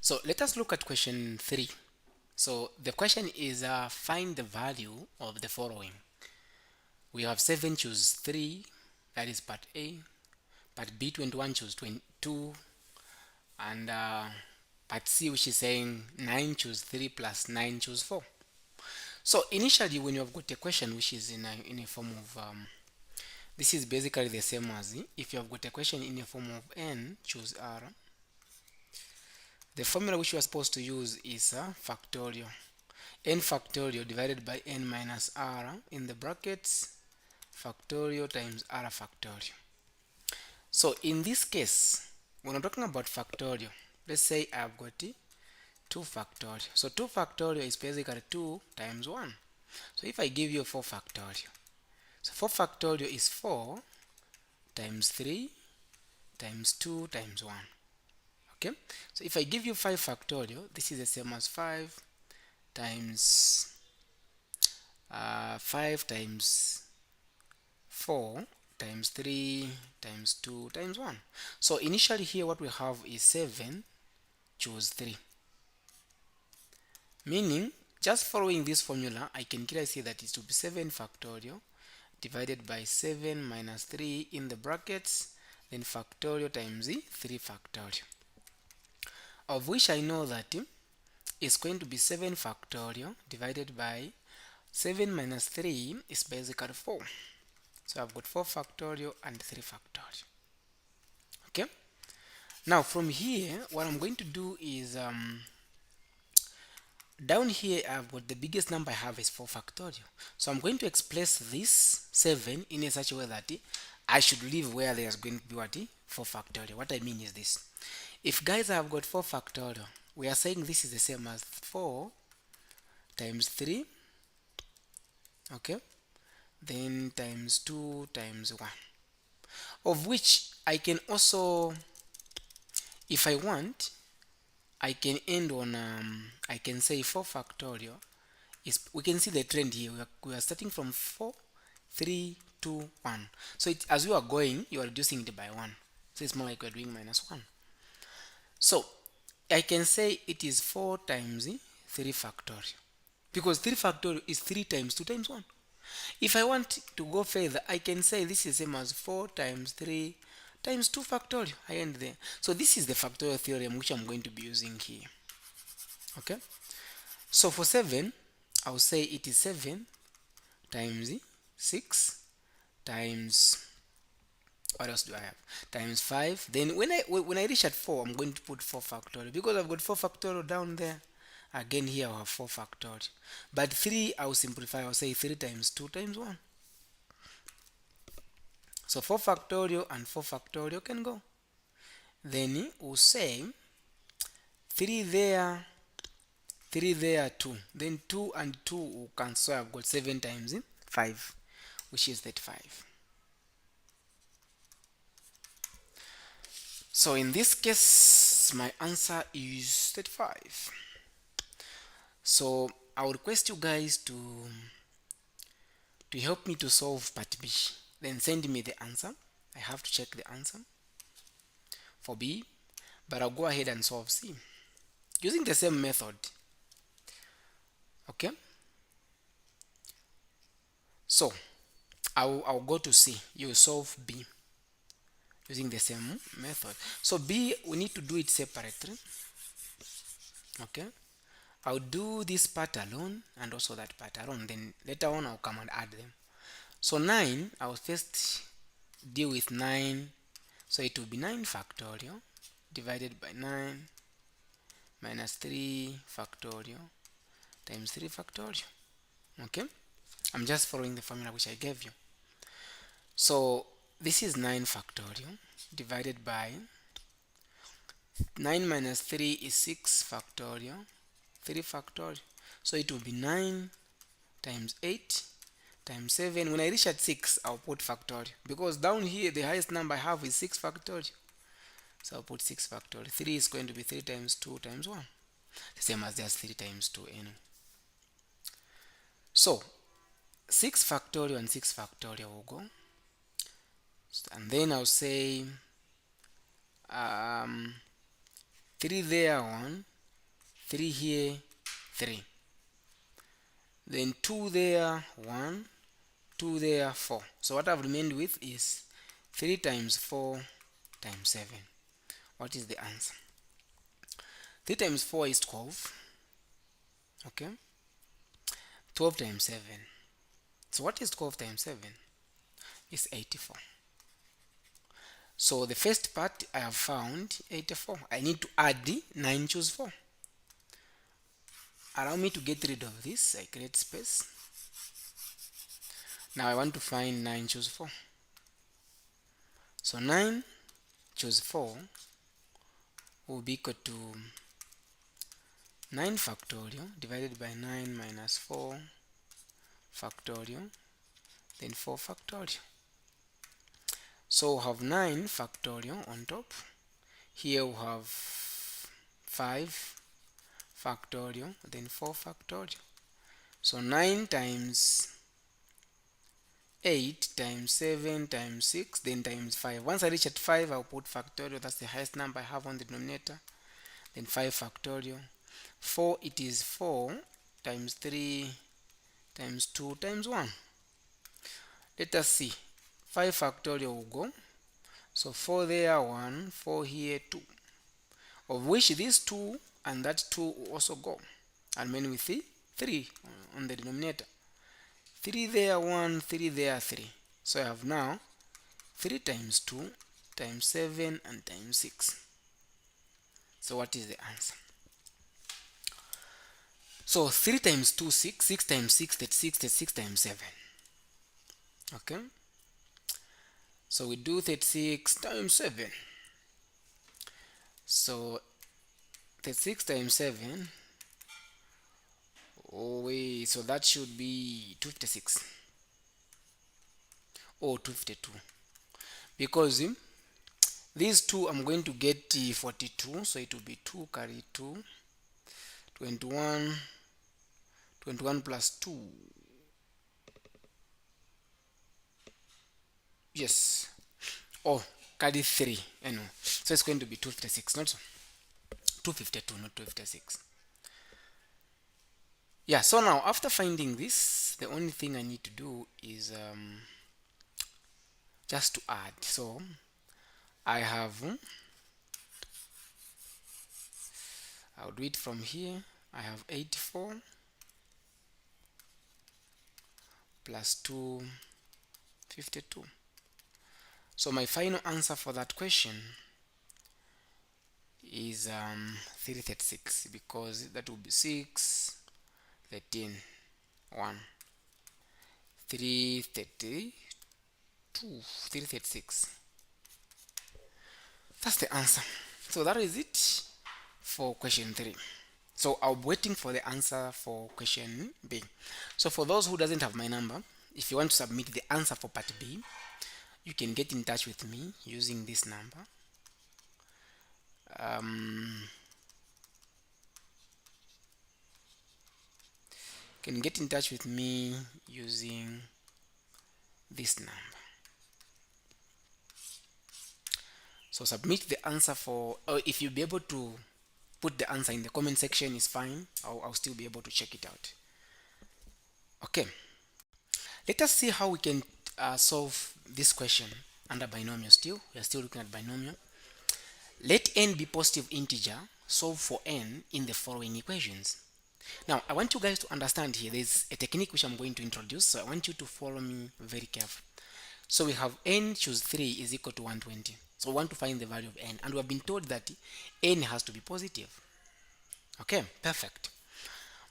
So let us look at question 3. So the question is find the value of the following. We have 7, choose 3, that is part A. Part B, 21, choose 22. And part C, which is saying 9, choose 3 plus 9, choose 4. So initially, when you have got a question which is in a form of this is basically the same as if you have got a question in a form of n, choose r. The formula which you are supposed to use is factorial. N factorial divided by n minus r in the brackets factorial times r factorial. So in this case, when I'm talking about factorial, let's say I've got 2 factorial. So 2 factorial is basically 2 times 1. So if I give you 4 factorial, so 4 factorial is 4 times 3 times 2 times 1. Okay, so if I give you 5 factorial, this is the same as 5 times 5 times 4 times 3 times 2 times 1. So initially here what we have is 7, choose 3. Meaning, just following this formula, I can clearly see that it will be 7 factorial divided by 7 minus 3 in the brackets, then factorial times 3 factorial. Of which I know that is going to be 7 factorial divided by 7 minus 3 is basically 4. So I've got 4 factorial and 3 factorial. Okay. Now from here, what I'm going to do is down here I've got the biggest number I have is 4 factorial. So I'm going to express this 7 in a such a way that I should leave where there's going to be what 4 factorial. What I mean is this. If guys I have got 4 factorial, we are saying this is the same as 4 times 3, okay, then times 2 times 1, of which I can also, if I want, I can end on I can say 4 factorial is, we can see the trend here. We are starting from 4, 3, 2, 1. So as you are going, you are reducing it by 1. So it's more like we're doing minus 1. So I can say it is 4 times 3 factorial, because 3 factorial is 3 times 2 times 1. If I want to go further, I can say this is the same as 4 times 3 times 2 factorial. I end there. So this is the factorial theorem which I'm going to be using here. Okay. So for 7, I'll say it is 7 times 6 times, what else do I have? Times 5. Then when I reach at 4, I'm going to put 4 factorial, because I've got 4 factorial down there. Again here I'll have 4 factorial. But 3, I'll simplify. I'll say 3 times 2 times 1. So 4 factorial and 4 factorial can go. Then we'll say 3 there, 3 there, 2. Then 2 and 2 will cancel. So I've got 7 times 5, which is 35. So in this case, my answer is 35. So I would request you guys to help me to solve part B. Then send me the answer. I have to check the answer for B, but I'll go ahead and solve C using the same method. Okay. So I'll go to C. You solve B using the same method. So B, we need to do it separately. Okay. I'll do this part alone and also that part alone. Then later on I'll come and add them. So 9, I'll first deal with 9. So it will be 9 factorial divided by 9 minus 3 factorial times 3 factorial. Okay. I'm just following the formula which I gave you. So this is 9 factorial divided by 9 minus 3 is 6 factorial, 3 factorial. So it will be 9 times 8 times 7. When I reach at 6, I'll put factorial, because down here the highest number I have is 6 factorial. So I'll put 6 factorial. 3 is going to be 3 times 2 times 1. The same as just 3 times 2 anyway. So 6 factorial and 6 factorial will go. And then I'll say 3 there, 1. 3 here, 3. Then 2 there, 1, 2 there, 4. So what I've remained with is 3 times 4 times 7. What is the answer? 3 times 4 is 12. Okay. 12 times 7. So what is 12 times 7? It's 84. So the first part I have found 84. I need to add the 9 choose 4. Allow me to get rid of this. I create space. Now I want to find 9 choose 4. So 9 choose 4 will be equal to 9 factorial divided by 9 minus 4 factorial, then 4 factorial. So we'll have 9 factorial on top. Here we have 5 factorial, then 4 factorial. So 9 times 8 times 7 times 6, then times 5. Once I reach at 5, I'll put factorial. That's the highest number I have on the denominator. Then 5 factorial. 4, it is 4 times 3 times 2 times 1. Let us see. 5 factorial will go. So 4 there, 1, 4 here, 2. Of which these 2 and that 2 will also go. And then with the 3 on the denominator. 3 there, 1, 3 there, 3. So I have now 3 times 2 times 7 and times 6. So what is the answer? So 3 times 2, 6. 6 times 6, 36. 36 times 7. Okay. So we do 36 times 7. So 36 times 7. Oh wait, so that should be 256 or 252. Because these two I'm going to get 42, so it will be 2 carry 2, 21, 21 plus 2. Yes. Oh, carry 3. I know. So it's going to be 256, not so. 252, not 256. Yeah, so now after finding this, the only thing I need to do is just to add. So I have, I'll do it from here. I have 84 plus 252. So my final answer for that question is 336, because that will be 6, 13, 1, 332, 336. That's the answer. So that is it for question 3. So I'll be waiting for the answer for question B. So for those who doesn't have my number, if you want to submit the answer for part B, you can get in touch with me using this number. Can get in touch with me using this number. So submit the answer for, or if you'll be able to put the answer in the comment section, is fine. I'll still be able to check it out. Okay, let us see how we can solve this question under binomial. We are still looking at binomial. Let n be positive integer. Solve for n in the following equations. Now I want you guys to understand here, there's a technique which I'm going to introduce, so I want you to follow me very carefully. So we have n choose 3 is equal to 120. So we want to find the value of n, and we have been told that n has to be positive. Okay, perfect.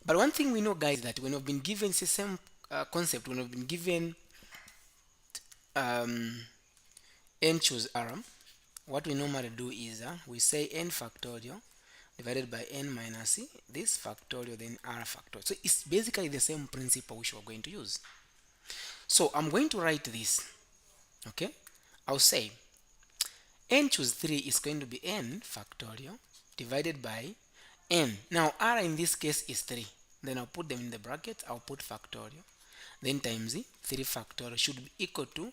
But one thing we know, guys, that when we've been given the same concept, when we've been given n choose r, what we normally do is we say n factorial divided by n minus this factorial, then r factorial. So it's basically the same principle which we're going to use. So I'm going to write this. Okay, I'll say n choose 3 is going to be n factorial divided by n. Now r in this case is 3. Then I'll put them in the bracket. I'll put factorial. Then times 3 factorial should be equal to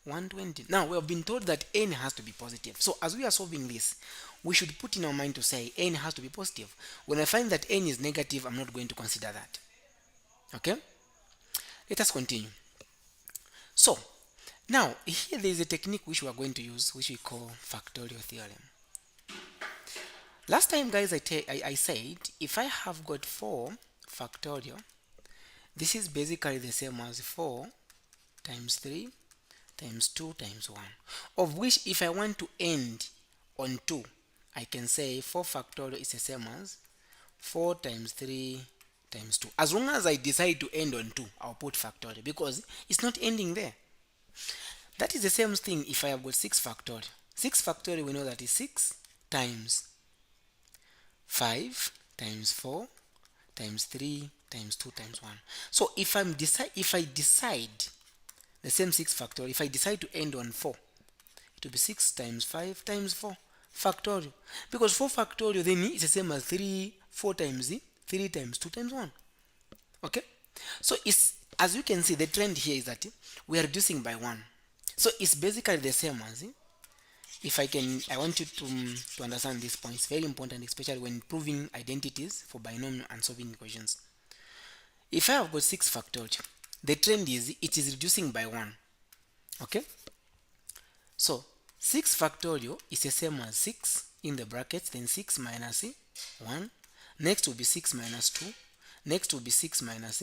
120. Now we have been told that n has to be positive. So as we are solving this, we should put in our mind to say n has to be positive. When I find that n is negative, I'm not going to consider that. Okay? Let us continue. So now here there is a technique which we are going to use, which we call factorial theorem. Last time, guys, I said if I have got 4 factorial, this is basically the same as 4 times 3 times 2 times 1, of which if I want to end on 2, I can say 4 factorial is the same as 4 times 3 times 2. As long as I decide to end on 2, I'll put factorial because it's not ending there. That is the same thing if I have got 6 factorial. 6 factorial, we know that is 6 times 5 times 4 times 3 times 2 times 1. So if I decide the same 6 factorial, if I decide to end on 4, it will be 6 times 5 times 4 factorial, because 4 factorial then is the same as 4 times 3 times 2 times 1. Okay, so it's, as you can see, the trend here is that we are reducing by 1. So it's basically the same as, if I want you to understand this point. It's very important, especially when proving identities for binomial and solving equations. If I have got 6 factorial, the trend is it is reducing by 1. Okay, so 6 factorial is the same as 6 in the brackets, then 6 minus 1, next will be 6 minus 2, next will be 6 minus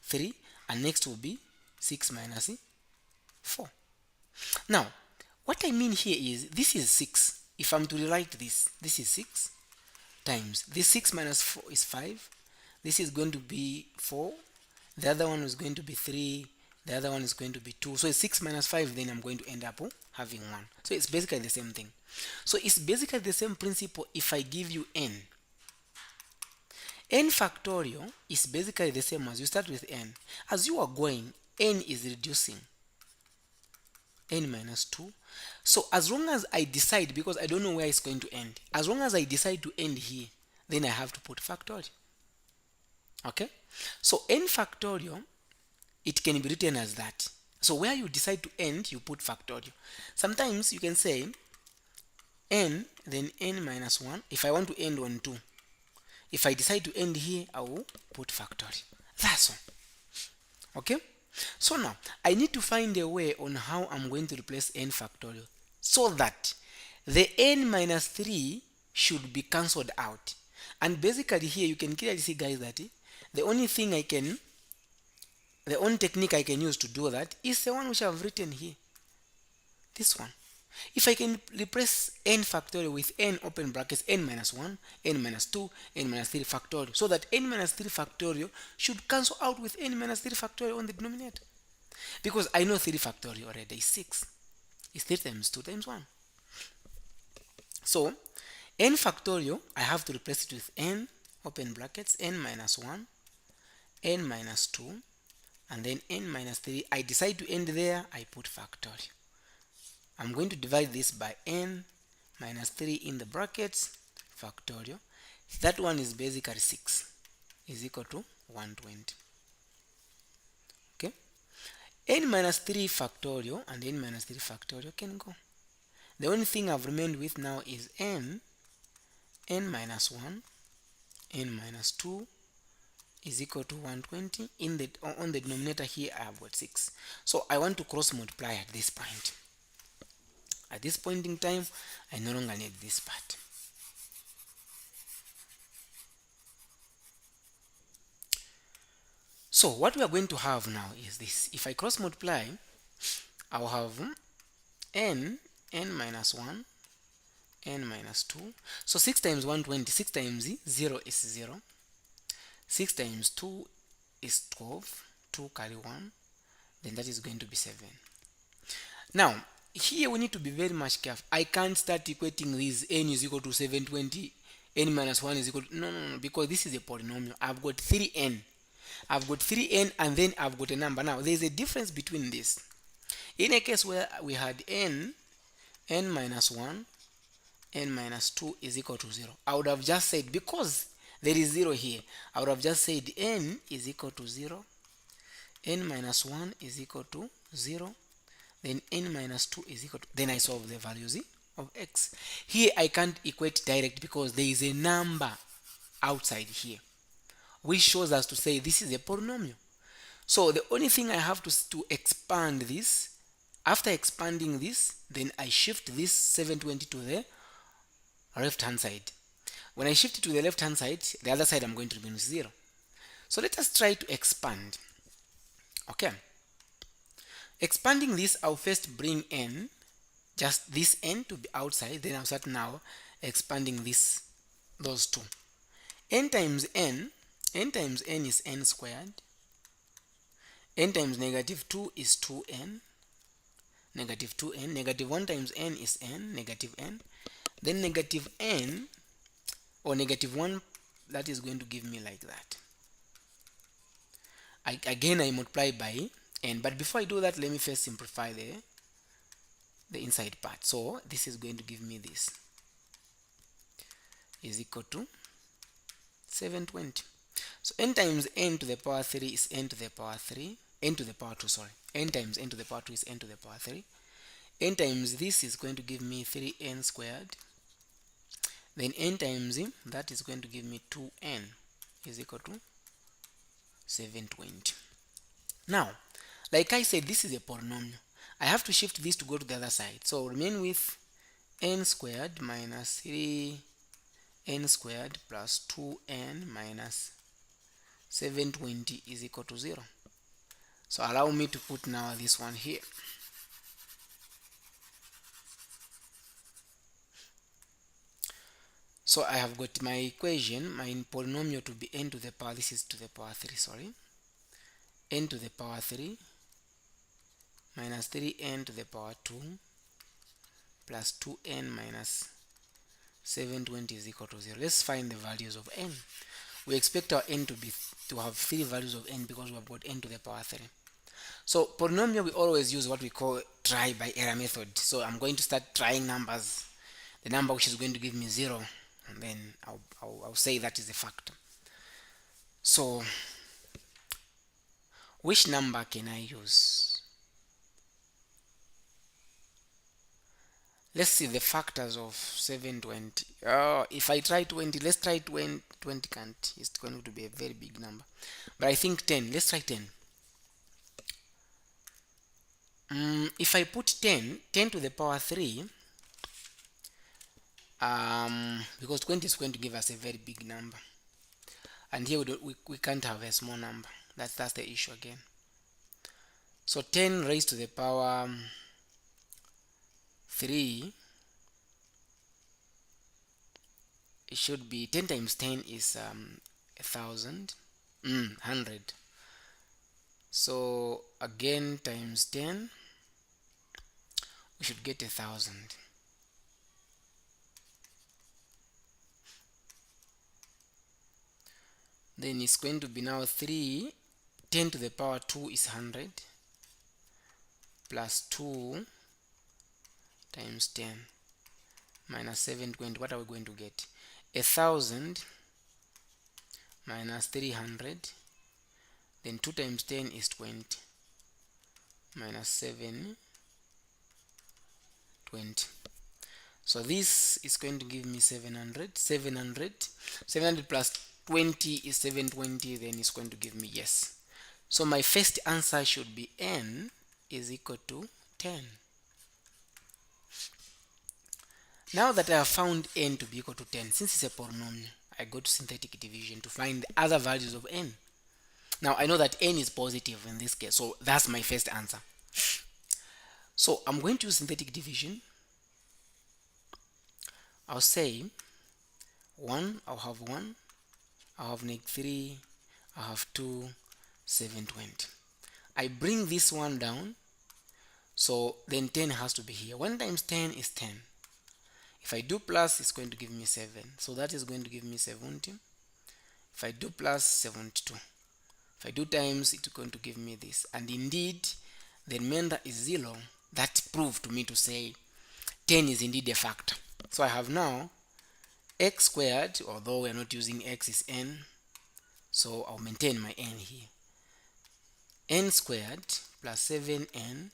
3, and next will be 6 minus 4. Now what I mean here is this is 6. If I'm to rewrite this is 6 times this 6 minus 4 is 5. This is going to be 4. The other one is going to be 3. The other one is going to be 2. So it's 6 minus 5, then I'm going to end up having 1. So it's basically the same thing. So it's basically the same principle if I give you n. N factorial is basically the same as you start with n. As you are going, n is reducing. N minus 2. So as long as I decide, because I don't know where it's going to end, as long as I decide to end here, then I have to put factorial. Okay, so n factorial, it can be written as that. So where you decide to end, you put factorial. Sometimes you can say n, then n minus 1. If I want to end on 2, if I decide to end here, I will put factorial. That's all. Okay, so now I need to find a way on how I'm going to replace n factorial so that the n minus 3 should be cancelled out. And basically here you can clearly see, guys, that the only technique I can use to do that is the one which I've written here, this one. If I can replace n factorial with n open brackets n minus 1, n minus 2, n minus 3 factorial, so that n minus 3 factorial should cancel out with n minus 3 factorial on the denominator. Because I know 3 factorial already is 6. It's 3 times 2 times 1. So n factorial, I have to replace it with n open brackets n minus 1, n minus 2, and then n minus 3. I decide to end there, I put factorial. I'm going to divide this by n minus 3 in the brackets, factorial. That one is basically 6 is equal to 120. Okay, n minus 3 factorial and n minus 3 factorial can go. The only thing I've remained with now is n minus 1, n minus 2 is equal to 120. On the denominator here I have got 6. So I want to cross multiply at this point. At this point in time, I no longer need this part. So what we are going to have now is this. If I cross multiply, I will have n minus 1, n minus 2. So 6 times 120, 6 times 0 is 0. 6 times 2 is 12. 2 carry 1. Then that is going to be 7. Now, here we need to be very much careful. I can't start equating these. N is equal to 720, n minus 1 is equal to, no, because this is a polynomial. I've got 3n. I've got 3n and then I've got a number. Now, there's a difference between this. In a case where we had n minus 1, n minus 2 is equal to 0, I would have just said, because there is 0 here, I would have just said n is equal to 0, n minus 1 is equal to 0, then n minus 2 is equal to, then I solve the values of x. Here I can't equate direct because there is a number outside here which shows us to say this is a polynomial. So the only thing I have to expand this. After expanding this, then I shift this 720 to the left hand side. When I shift it to the left hand side, the other side I'm going to remain 0. So let us try to expand. Okay, expanding this, I'll first bring n, just this n to be outside, then I'll start now expanding those two. N times n is n squared, n times negative 2 is 2n, negative 2n, negative 1 times n is n, negative n, then negative n or negative 1, that is going to give me like that. Again I multiply by n, but before I do that, let me first simplify the inside part. So this is going to give me this is equal to 720. So n times n to the power 3 is n to the power 3, n to the power 2, sorry, n times n to the power 2 is n to the power 3, n times this is going to give me 3n squared, then n times that is going to give me 2n is equal to 720. Now, like I said, this is a polynomial. I have to shift this to go to the other side. So remain with n squared minus 3n squared plus 2n minus 720 is equal to 0. So allow me to put now this one here. So I have got my equation, my polynomial to be n to the power, this is to the power 3, sorry, n to the power 3 minus 3n to the power 2 plus 2n minus 720 is equal to 0. Let's find the values of n. We expect our n to have 3 values of n because we have got n to the power 3. So polynomial, we always use what we call try by error method. So I'm going to start trying numbers, the number which is going to give me 0, and then I'll say that is a factor. So which number can I use? Let's see the factors of 720. If I try 20, let's try 20. 20 can't. It's going to be a very big number. But I think 10. Let's try 10. If I put 10 to the power 3, because 20 is going to give us a very big number. And here we can't have a small number. That's the issue again. So 10 raised to the power 3, it should be 10 times 10 is 1,000, 100. So again times 10, we should get 1,000. Then it's going to be now 3, 10 to the power 2 is 100 plus 2 times 10 minus 720. What are we going to get? 1,000 minus 300, then 2 times 10 is 20 minus 720. So this is going to give me 700 plus 20 is 720, then it's going to give me yes. So my first answer should be n is equal to 10. Now that I have found n to be equal to 10, since it's a polynomial, I go to synthetic division to find the other values of n. Now I know that n is positive in this case, so that's my first answer. So I'm going to use synthetic division. I'll say 1, I'll have 1, I'll have negative 3, I'll have 2, 720. I bring this one down, so then 10 has to be here. 1 times 10 is 10. If I do plus, it's going to give me 7. So that is going to give me 70. If I do plus, 72. If I do times, it's going to give me this. And indeed, the remainder is 0. That proved to me to say 10 is indeed a factor. So I have now x squared, although we are not using x, is n. So I'll maintain my n here. N squared plus 7n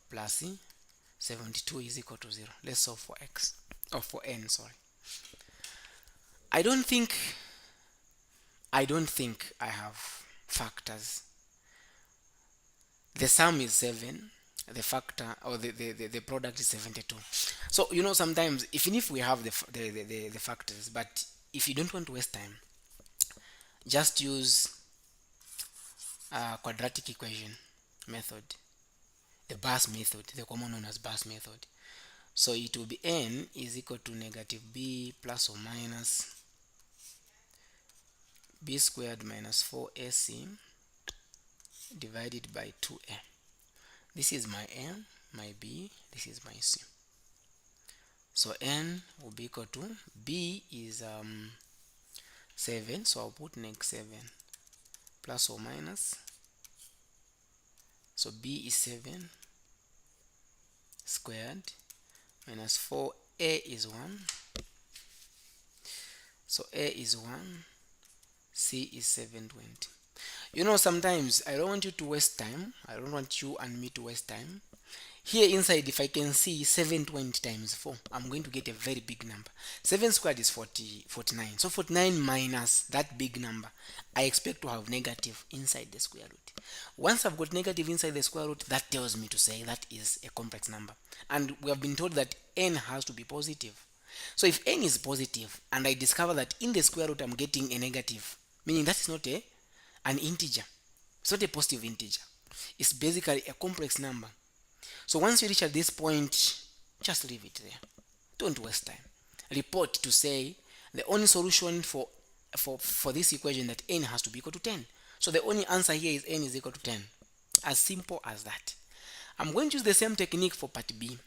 plus 72 is equal to 0. Let's solve for x, or for n, sorry. I don't think I have factors. The sum is 7, the factor, or the product is 72. So sometimes even if we have the factors, but if you don't want to waste time, just use quadratic equation method, the Bus method, the common known as Bus method. So it will be n is equal to negative b plus or minus b squared minus 4ac divided by 2a. This is my n, my b, this is my c. So n will be equal to, b is 7, so I'll put negative 7 plus or minus, so b is 7 squared minus 4, a is 1, so a is 1, c is 720. Sometimes I don't want you to waste time, I don't want you and me to waste time. Here inside, if I can see 720 times 4, I'm going to get a very big number. 7 squared is 49. So 49 minus that big number, I expect to have negative inside the square root. Once I've got negative inside the square root, that tells me to say that is a complex number. And we have been told that n has to be positive. So if n is positive and I discover that in the square root I'm getting a negative, meaning that is not an integer. It's not a positive integer. It's basically a complex number. So once you reach at this point, just leave it there. Don't waste time. Report to say the only solution for this equation, that n has to be equal to 10. So the only answer here is n is equal to 10. As simple as that. I'm going to use the same technique for part B.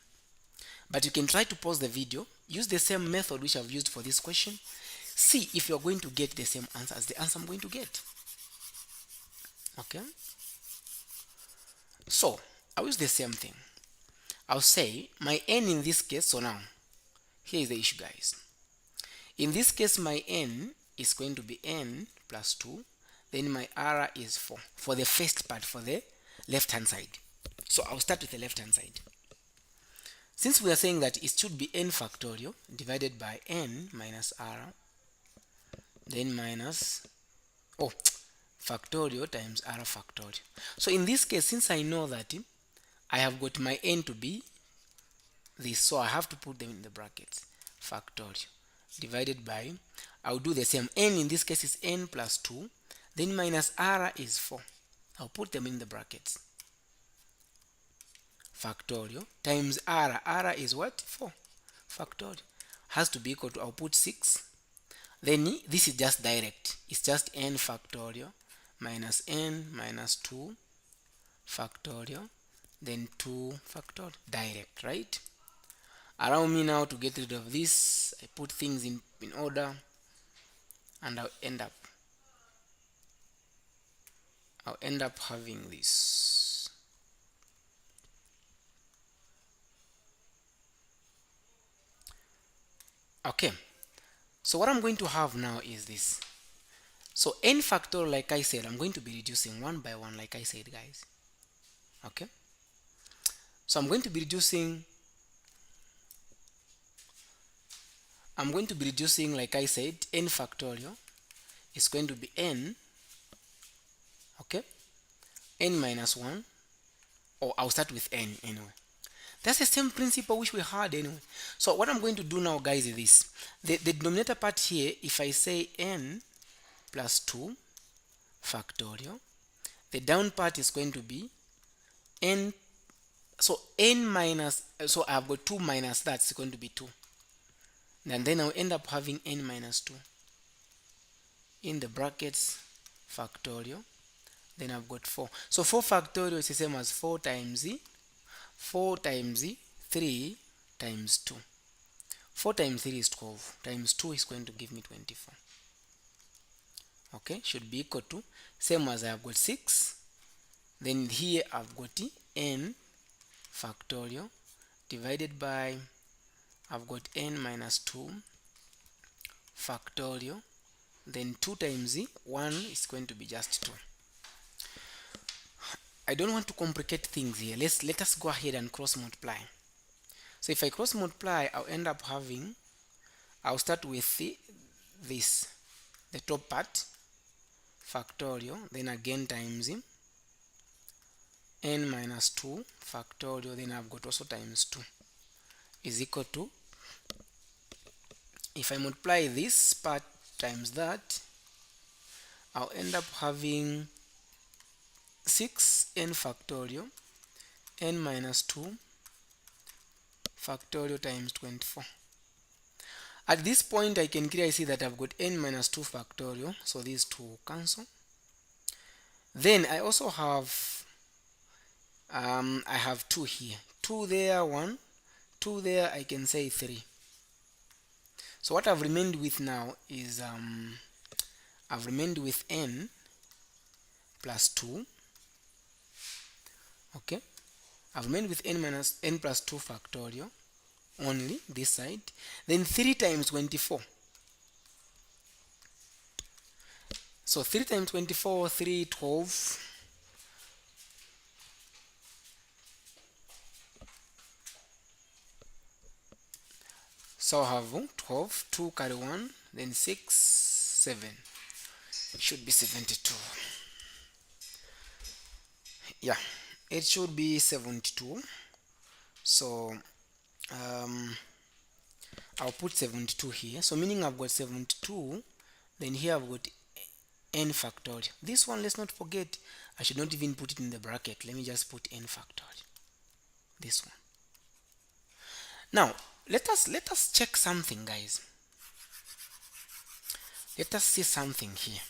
But you can try to pause the video, use the same method which I've used for this question. See if you're going to get the same answer as the answer I'm going to get. Okay? So I'll use the same thing. I'll say my n in this case, so now here is the issue, guys. In this case, my n is going to be n plus 2, then my r is 4 for the first part, for the left hand side. So I'll start with the left hand side. Since we are saying that it should be n factorial divided by n minus r, then minus factorial times r factorial. So in this case, since I know that I have got my n to be this, so I have to put them in the brackets. Factorial divided by, I'll do the same. N in this case is n plus 2, then minus r is 4. I'll put them in the brackets. Factorial times r. R is what? 4. Factorial has to be equal to, I'll put 6. Then this is just direct. It's just n factorial minus n minus 2 factorial, then 2 factorial. Direct, right? Allow me now to get rid of this. I put things in order, and I'll end up having this. Okay, so what I'm going to have now is this. So n factorial, like I said, I'm going to be reducing one by one, like I said, guys. Okay, so I'm going to be reducing, like I said, n factorial is going to be n, okay, n minus 1, or I'll start with n anyway. That's the same principle which we had anyway. So what I'm going to do now, guys, is this. The denominator part here, if I say n plus 2 factorial, the down part is going to be n, so n minus, so I've got 2 minus that, it's going to be 2. And then I'll end up having n minus 2 in the brackets factorial. Then I've got 4. So 4 factorial is the same as 4 times 3 times 2. 4 times 3 is 12. Times 2 is going to give me 24. Okay, should be equal to, same as I've got 6. Then here I've got n factorial divided by, I've got n minus 2 factorial. Then 2 times 1 is going to be just 2. I don't want to complicate things here. Let us go ahead and cross multiply. So if I cross multiply, I'll end up having, I'll start with the top part, factorial, then again times n minus 2 factorial, then I've got also times 2 is equal to, if I multiply this part times that, I'll end up having 6n factorial n minus 2 factorial times 24. At this point, I can clearly see that I've got n minus 2 factorial, so these two will cancel. Then I also have I have 2 here, 2 there, 1, 2 there, I can say 3. So what I've remained with now is I've remained with n plus 2. Okay, I've remained with n minus n plus 2 factorial only this side, then 3 times 24. So 3 times 24, 3, 12. So I have 12, 2 carry 1, then 6, 7. It should be 72. Yeah, it should be 72. So I'll put 72 here. So meaning I've got 72, then here I've got n factorial. This one, let's not forget, I should not even put it in the bracket. Let me just put n factorial. This one. Now, let us check something, guys. Let us see something here.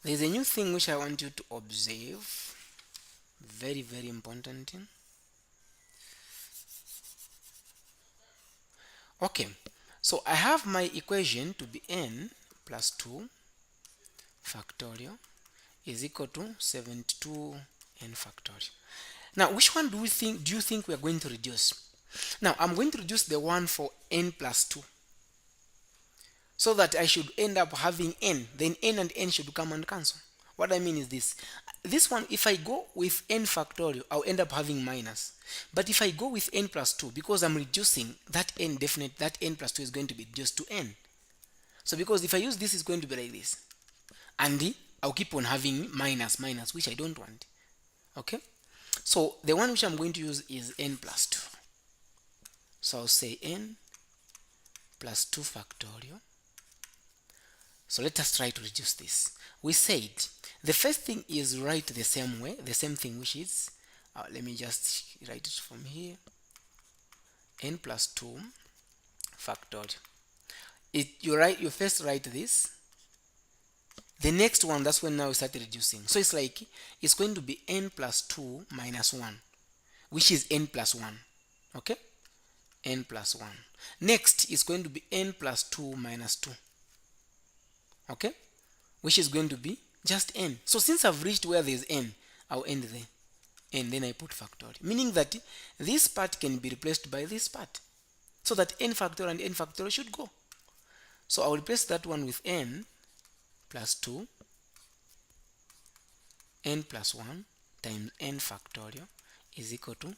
There is a new thing which I want you to observe. Very, very important thing. Okay, so I have my equation to be n plus 2 factorial is equal to 72 n factorial. Now, which one do you think we are going to reduce? Now, I'm going to reduce the one for n plus 2, so that I should end up having n, then n and n should come and cancel. What I mean is this one, if I go with n factorial, I'll end up having minus. But if I go with n plus 2, because I'm reducing that n, that n plus 2 is going to be reduced to n. So because if I use this, it's going to be like this, and I'll keep on having minus, which I don't want. Okay, so the one which I'm going to use is n plus 2. So I'll say n plus 2 factorial. So let us try to reduce this. We said the first thing is write the same way, the same thing, which is let me just write it from here, n plus 2 factorial. You first write this, the next one, that's when now we start reducing. So it's like it's going to be n plus 2 minus 1, which is n plus 1. Okay, n plus 1. Next is going to be n plus 2 minus 2. Okay, which is going to be just n. So since I've reached where there's n, I'll end there, and then I put factorial, meaning that this part can be replaced by this part, so that n factorial and n factorial should go. So I'll replace that one with n plus 2 n plus 1 times n factorial is equal to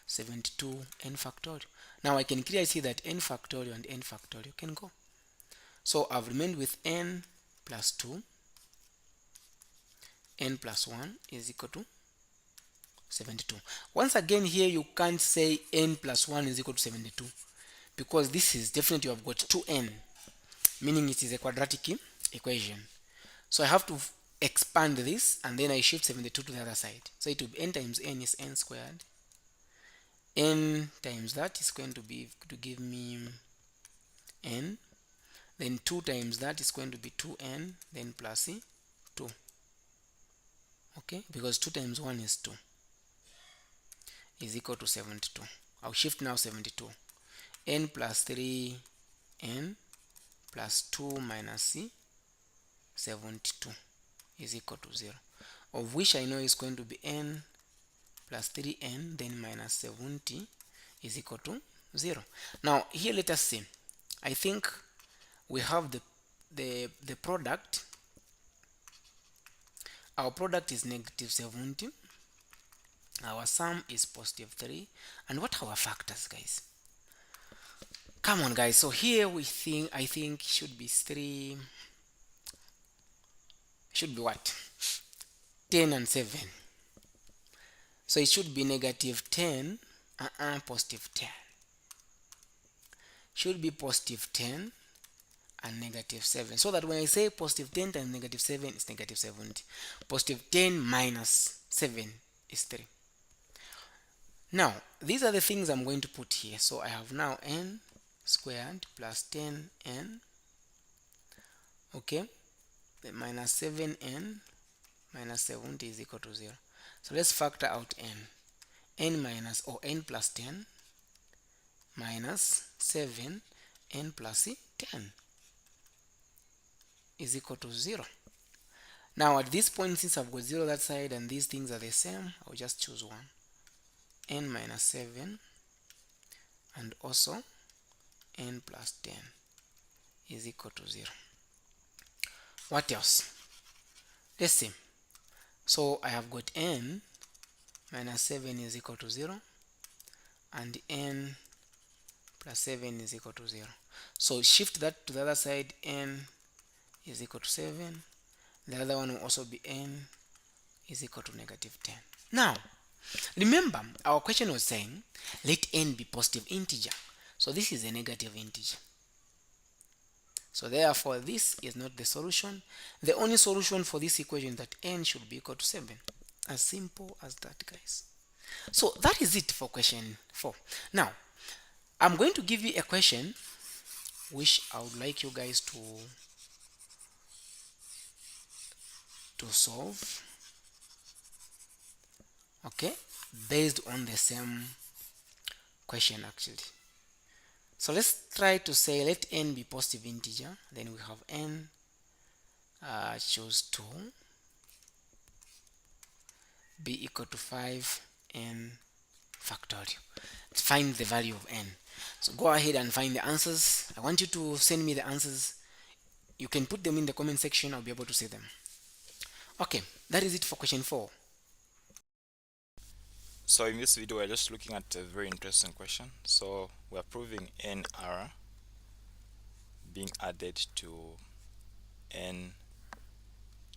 72 n factorial. Now I can clearly see that n factorial and n factorial can go. So I've remained with n plus 2, n plus 1 is equal to 72. Once again, here you can't say n plus 1 is equal to 72, because this is definitely, you have got 2n, meaning it is a quadratic equation. So I have to expand this, and then I shift 72 to the other side. So it will be n times n is n squared. N times that is going to give me n. Then 2 times that is going to be 2n, then plus 2. Okay, because 2 times 1 is 2 is equal to 72. I'll shift now 72. N plus 3n plus 2 minus 72 is equal to 0, of which I know is going to be n plus 3n then minus 70 is equal to 0. Now here let us see. I think we have the product. Our product is negative 70. Our sum is positive 3. And what are our factors, guys? Come on, guys. So here I think should be 3, should be what? 10 and 7. So it should be negative 10, positive 10. Should be positive 10 and negative 7. So that when I say positive 10 times negative 7 is negative 70. Positive 10 minus 7 is 3. Now, these are the things I'm going to put here. So I have now n squared plus 10n, okay, then minus 7n minus 70 is equal to 0. So let's factor out n minus, or n plus 10 minus 7 n plus 10 is equal to 0. Now at this point, since I've got 0 that side and these things are the same, I'll just choose 1. N minus 7 and also n plus 10 is equal to 0. What else? Let's see. So I have got n minus 7 is equal to 0 and n plus 7 is equal to 0. So shift that to the other side, n is equal to 7. The other one will also be n is equal to negative 10. Now, remember our question was saying let n be positive integer. So this is a negative integer. So therefore this is not the solution. The only solution for this equation is that n should be equal to 7. As simple as that, guys. So that is it for question 4. Now, I'm going to give you a question which I would like you guys to solve, okay, based on the same question actually. So let's try to say let n be positive integer. Then we have n, choose 2, be equal to 5n factorial. Let's find the value of n. So go ahead and find the answers. I want you to send me the answers. You can put them in the comment section. I'll be able to see them. Okay, that is it for question 4. So in this video, we're just looking at a very interesting question. So we're proving nr being added to n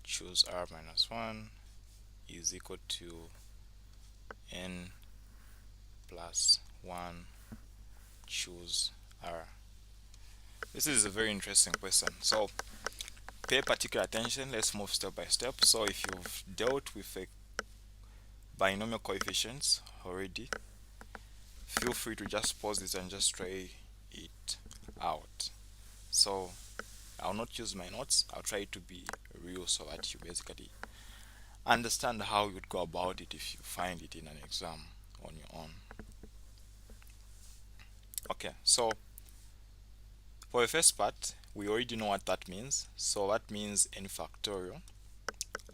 choose r minus 1 is equal to n plus 1 choose r. This is a very interesting question. So pay particular attention. Let's move step by step. So if you've dealt with a binomial coefficients already, feel free to just pause this and just try it out. So I'll not use my notes. I'll try to be real so that you basically understand how you'd go about it if you find it in an exam on your own. Okay, so for the first part, we already know what that means. So that means n factorial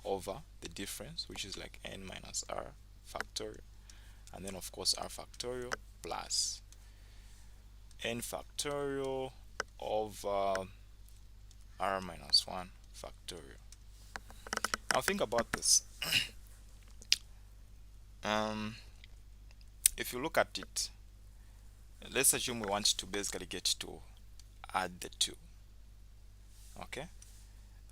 over the difference, which is like n minus r factorial, and then of course r factorial plus n factorial over r minus 1 factorial. Now think about this. If you look at it, let's assume we want to basically get to add the two. Okay,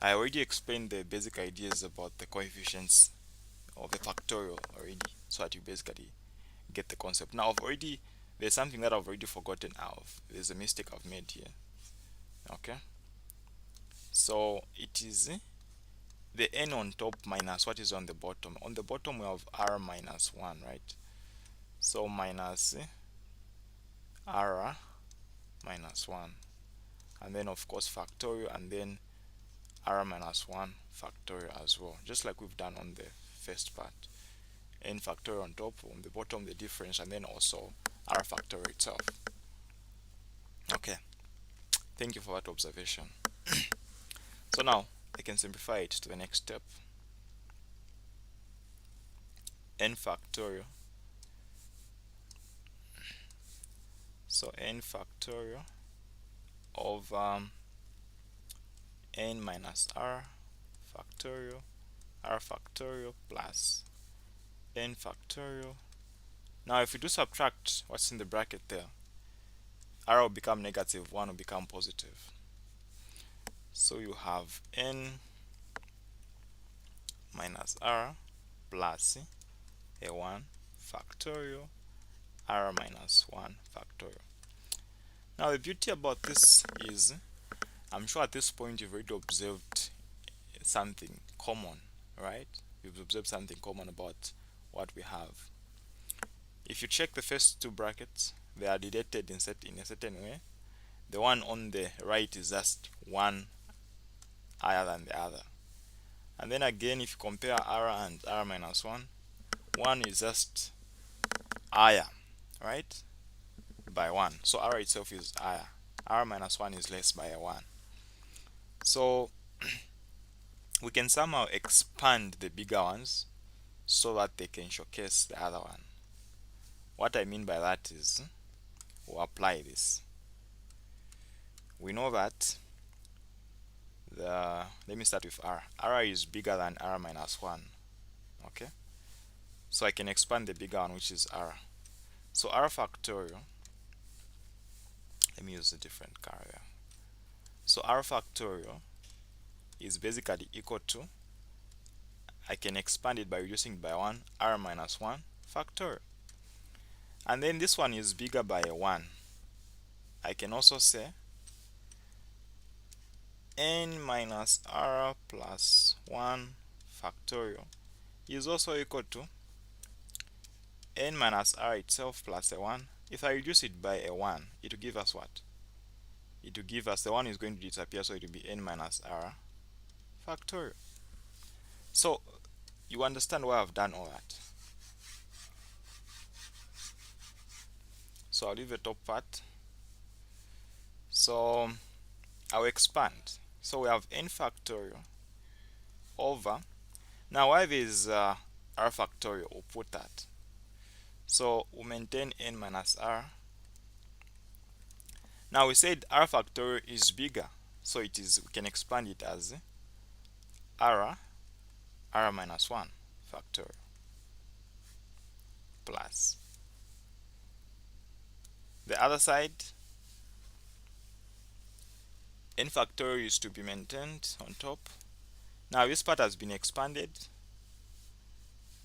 I already explained the basic ideas about the coefficients of the factorial already, so that you basically get the concept. Now there's something that I've already forgotten of. There's a mistake I've made here. Okay, so it is the n on top minus what is on the bottom. On the bottom we have r minus 1, right? So minus r minus 1, and then of course factorial, and then r minus 1 factorial as well, just like we've done on the first part. N factorial on top, on the bottom the difference, and then also r factorial itself. Okay, thank you for that observation. So now I can simplify it to the next step. N factorial, so n factorial over n minus r factorial plus n factorial. Now if we do subtract what's in the bracket there, r will become negative, 1 will become positive. So you have n minus r plus a1 factorial r minus 1 factorial. Now the beauty about this is, I'm sure at this point you've already observed something common, right? You've observed something common about what we have. If you check the first two brackets, they are deleted in a certain way. The one on the right is just one higher than the other. And then again, if you compare r and r minus 1, one is just higher, right, by 1. So r itself is higher. R minus 1 is less by a 1. So we can somehow expand the bigger ones so that they can showcase the other one. What I mean by that is, we'll apply this. We know that let me start with r. R is bigger than r minus 1. Okay? So I can expand the bigger one, which is r. So r factorial, let me use a different color here. So r factorial is basically equal to, I can expand it by reducing it by 1, r minus 1 factorial. And then this one is bigger by a 1. I can also say n minus r plus 1 factorial is also equal to n minus r itself plus a 1. If I reduce it by a 1, it will give us what? It will give us, the 1 is going to disappear, so it will be n minus r factorial. So you understand why I've done all that. So I'll leave the top part. So I'll expand. So we have n factorial over, now why is r factorial, we'll put that. So we maintain n minus r. Now we said r factorial is bigger, so it is, we can expand it as r minus 1 factorial plus the other side, n factorial is to be maintained on top. Now this part has been expanded,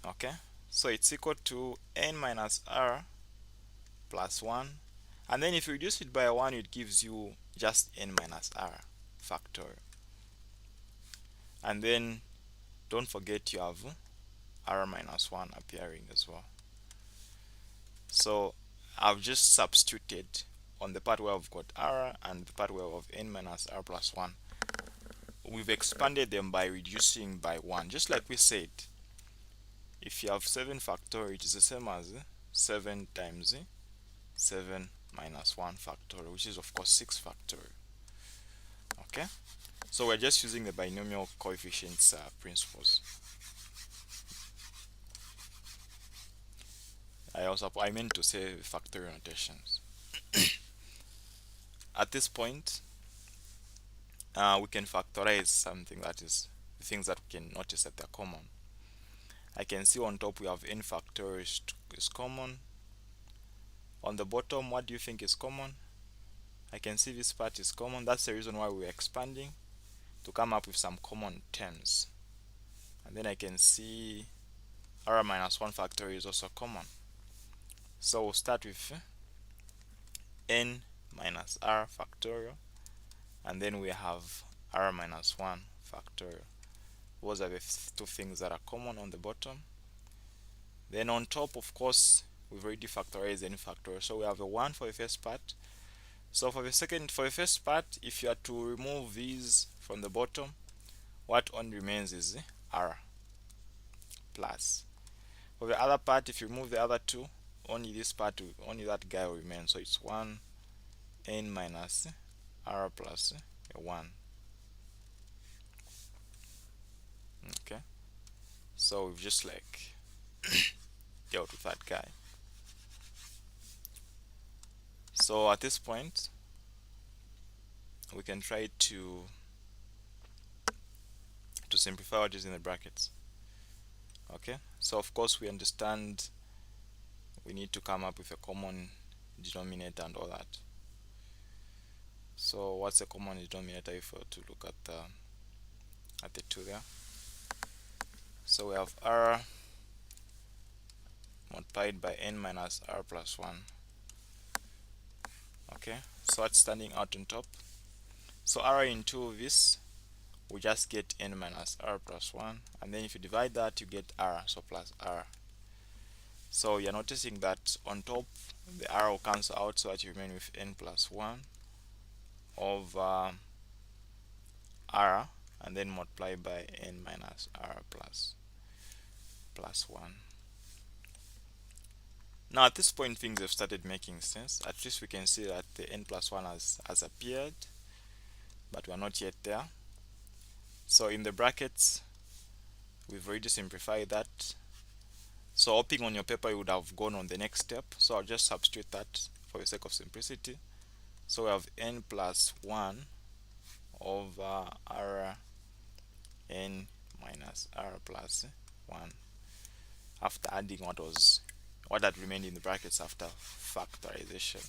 okay, so it's equal to n minus r plus 1, and then if you reduce it by 1, it gives you just n minus r factorial. And then don't forget you have r minus 1 appearing as well. So I've just substituted on the part where I've got r and the part where we have n minus r plus 1. We've expanded them by reducing by 1. Just like we said, if you have 7 factorial, it is the same as 7 times 7 minus 1 factorial, which is of course 6 factorial. Okay, so we're just using the binomial coefficients principles. I meant to say factorial notations. At this point, we can factorize something, that is the things that we can notice that they're common. I can see on top we have n factorial is common. On the bottom, what do you think is common? I can see this part is common. That's the reason why we're expanding, to come up with some common terms. And then I can see r minus 1 factorial is also common. So we'll start with n minus r factorial, and then we have r minus 1 factorial. Those are the two things that are common on the bottom. Then on top, of course, we've already factorized n factorial, so we have a 1 for the first part. So for the first part, if you are to remove these from the bottom, what only remains is r plus. For the other part, if you remove the other two, only this part, only that guy will remain. So it's 1 n minus r plus a 1. Okay, so we've just like dealt with that guy. So at this point, we can try to simplify what is in the brackets. Okay, so of course we understand we need to come up with a common denominator and all that. So what's a common denominator if we were to look at the two there? So we have r multiplied by n minus r plus 1. Okay, so what's standing out on top? So r into this, we just get n minus r plus 1, and then if you divide that, you get r, so plus r. So you're noticing that on top, the r will cancel out so that you remain with n plus 1 over r, and then multiply by n minus r plus 1. Now at this point things have started making sense. At least we can see that the n plus 1 has appeared, but we are not yet there. So in the brackets, we've already simplified that. So hoping on your paper you would have gone on the next step. So I'll just substitute that for the sake of simplicity. So we have n plus 1 over r n minus r plus 1 after adding what had remained in the brackets after factorization.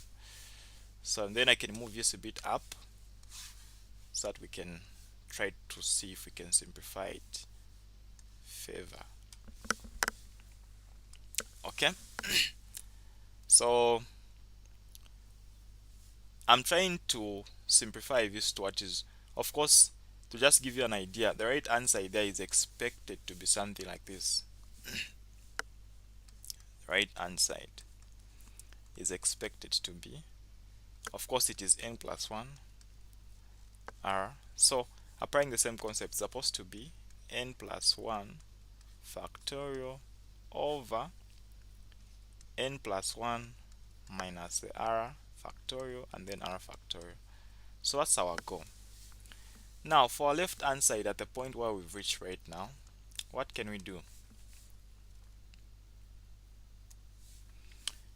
So then I can move this a bit up so that we can try to see if we can simplify it further. Okay, so I'm trying to simplify this to what is, of course, to just give you an idea, the right answer there is expected to be something like this. Right hand side is expected to be, of course, it is n plus 1 r. So applying the same concept, it's supposed to be n plus 1 factorial over n plus 1 minus the r factorial and then r factorial. So that's our goal. Now for our left hand side, at the point where we've reached right now, what can we do?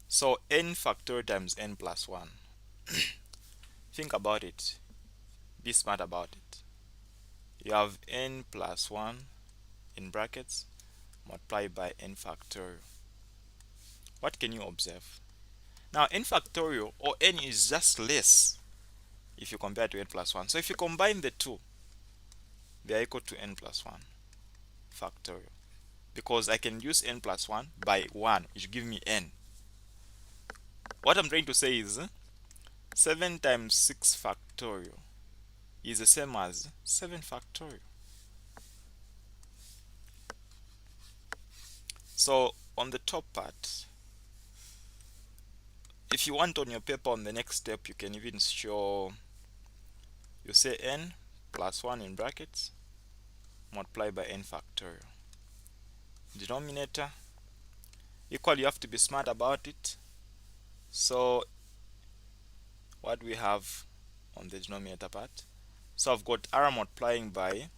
So n factorial times n plus 1. Think about it. Be smart about it. You have n plus 1 in brackets multiplied by n factorial. What can you observe? Now n factorial, or n, is just less if you compare to n plus 1. So if you combine the two, they are equal to n plus 1 factorial. Because I can use n plus 1 by 1, it should give me n. What I'm trying to say is 7 times 6 factorial is the same as 7 factorial. So on the top part, if you want on your paper on the next step, you can even show, you say n plus 1 in brackets multiply by n factorial. Denominator equal, you have to be smart about it. So what we have on the denominator part, so I've got r multiplying by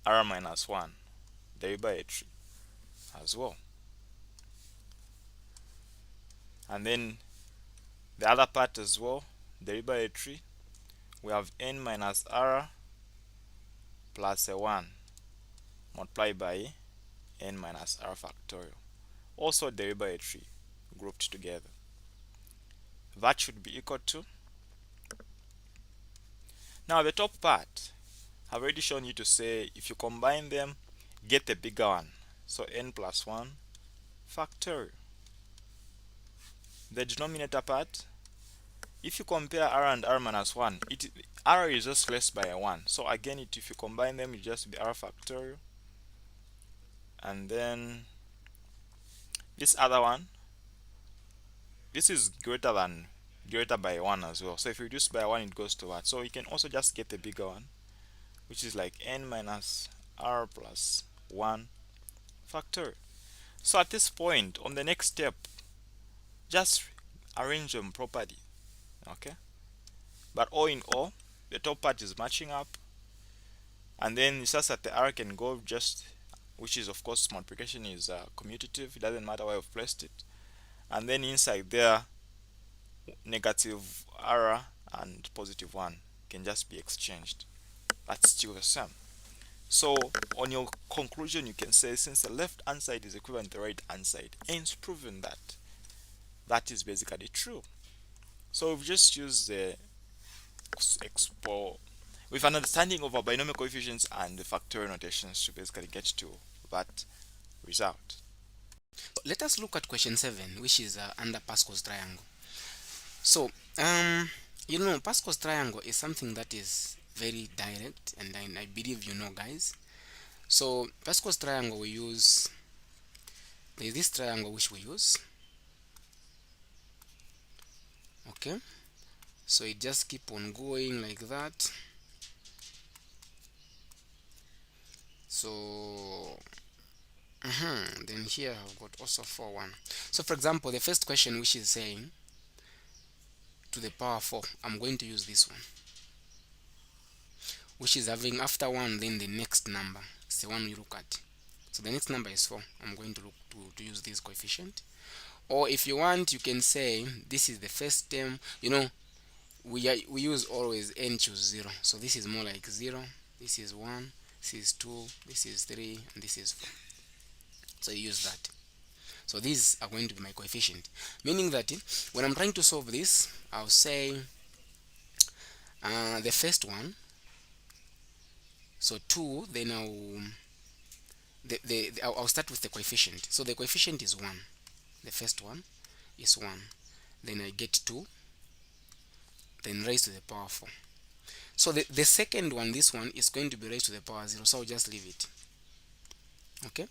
r minus 1 derivatory as well, and then the other part as well, derivatory, we have n minus r plus a 1 multiplied by n minus r factorial, also derivatory grouped together. That should be equal to, now the top part I've already shown you to say if you combine them, get the bigger one, so n plus 1 factorial. The denominator part, if you compare r and r minus 1, r is just less by a 1, so again if you combine them, it just be r factorial, and then this other one, this is greater by 1 as well, so if you reduce by 1, it goes to what, so you can also just get the bigger one, which is like n minus r plus 1 factorial. So at this point, on the next step, just arrange them properly. Okay, but all in all, the top part is matching up, and then it's just that the r can go just, which is of course multiplication is commutative, it doesn't matter where you've placed it, and then inside there, negative r and positive 1 can just be exchanged. That's still the same. So on your conclusion, you can say since the left hand side is equivalent to the right hand side, and it's proven that that is basically true. So we've just used the expo with an understanding of our binomial coefficients and the factorial notations to basically get to that result. Let us look at question 7, which is under Pascal's triangle. So, um, Pascal's triangle is something that is very direct, and I believe you know, guys. So, Pascal's triangle we use, there's this triangle which we use, okay? So it just keep on going like that. So, then here I've got also 4 1. So for example, the first question which is saying to the power 4, I'm going to use this one, which is having after 1 then the next number. It's the one we look at. So the next number is 4. I'm going to look to use this coefficient. Or if you want, you can say this is the first term. We use always n choose 0. So this is more like 0. This is 1. This is 2. This is 3. And this is 4. So you use that. So these are going to be my coefficient. Meaning that when I'm trying to solve this, I'll say the first one. So 2, then I'll start with the coefficient. So the coefficient is 1. The first one is 1. Then I get 2. Then raised to the power 4. So the second one, this one, is going to be raised to the power 0. So I'll just leave it. Okay.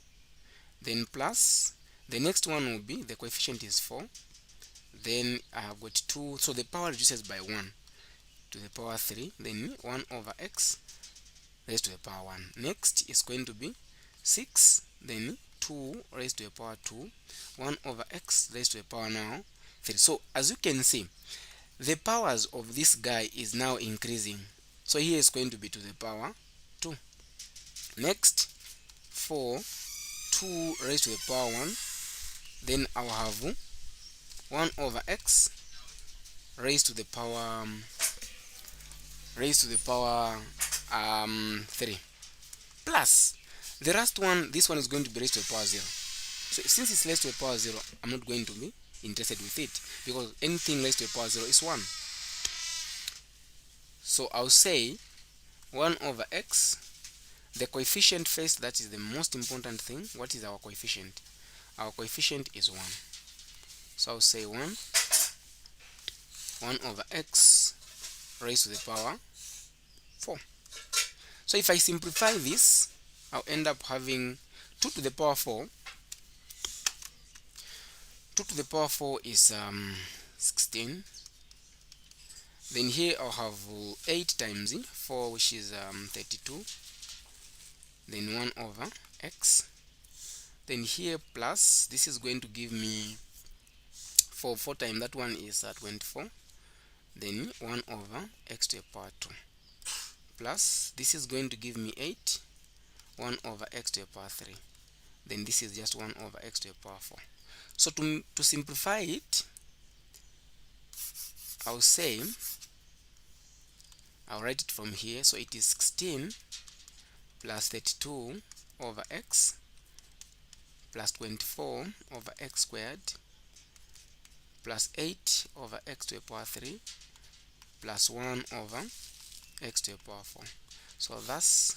Then plus, the next one will be, the coefficient is 4. Then I have got 2. So the power reduces by 1 to the power 3. Then 1 over x raised to the power 1. Next is going to be 6. Then 2 raised to the power 2. 1 over x raised to the power now 3. So as you can see, the powers of this guy is now increasing. So here is going to be to the power 2. Next, 4, 2 raised to the power 1. Then I'll have 1 over x raised to the power 3, plus the last one. This one is going to be raised to the power 0. So since it's raised to the power 0, I'm not going to be interested with it, because anything raised to the power 0 is 1. So I'll say 1 over x, the coefficient first. That is the most important thing. What is our coefficient? Our coefficient is 1. So I'll say 1 over x raised to the power 4. So if I simplify this, I'll end up having 2 to the power 4. 2 to the power 4 is 16. Then here I'll have 8 times 4, which is 32. Then 1 over x. Then here plus, this is going to give me 4 times that one is 24. Then 1 over x to the power 2. Plus, this is going to give me 8. 1 over x to the power 3. Then this is just 1 over x to the power 4. So to simplify it, I'll write it from here. So it is 16 plus 32 over x plus 24 over x squared plus 8 over x to the power 3 plus 1 over x to the power 4. So that's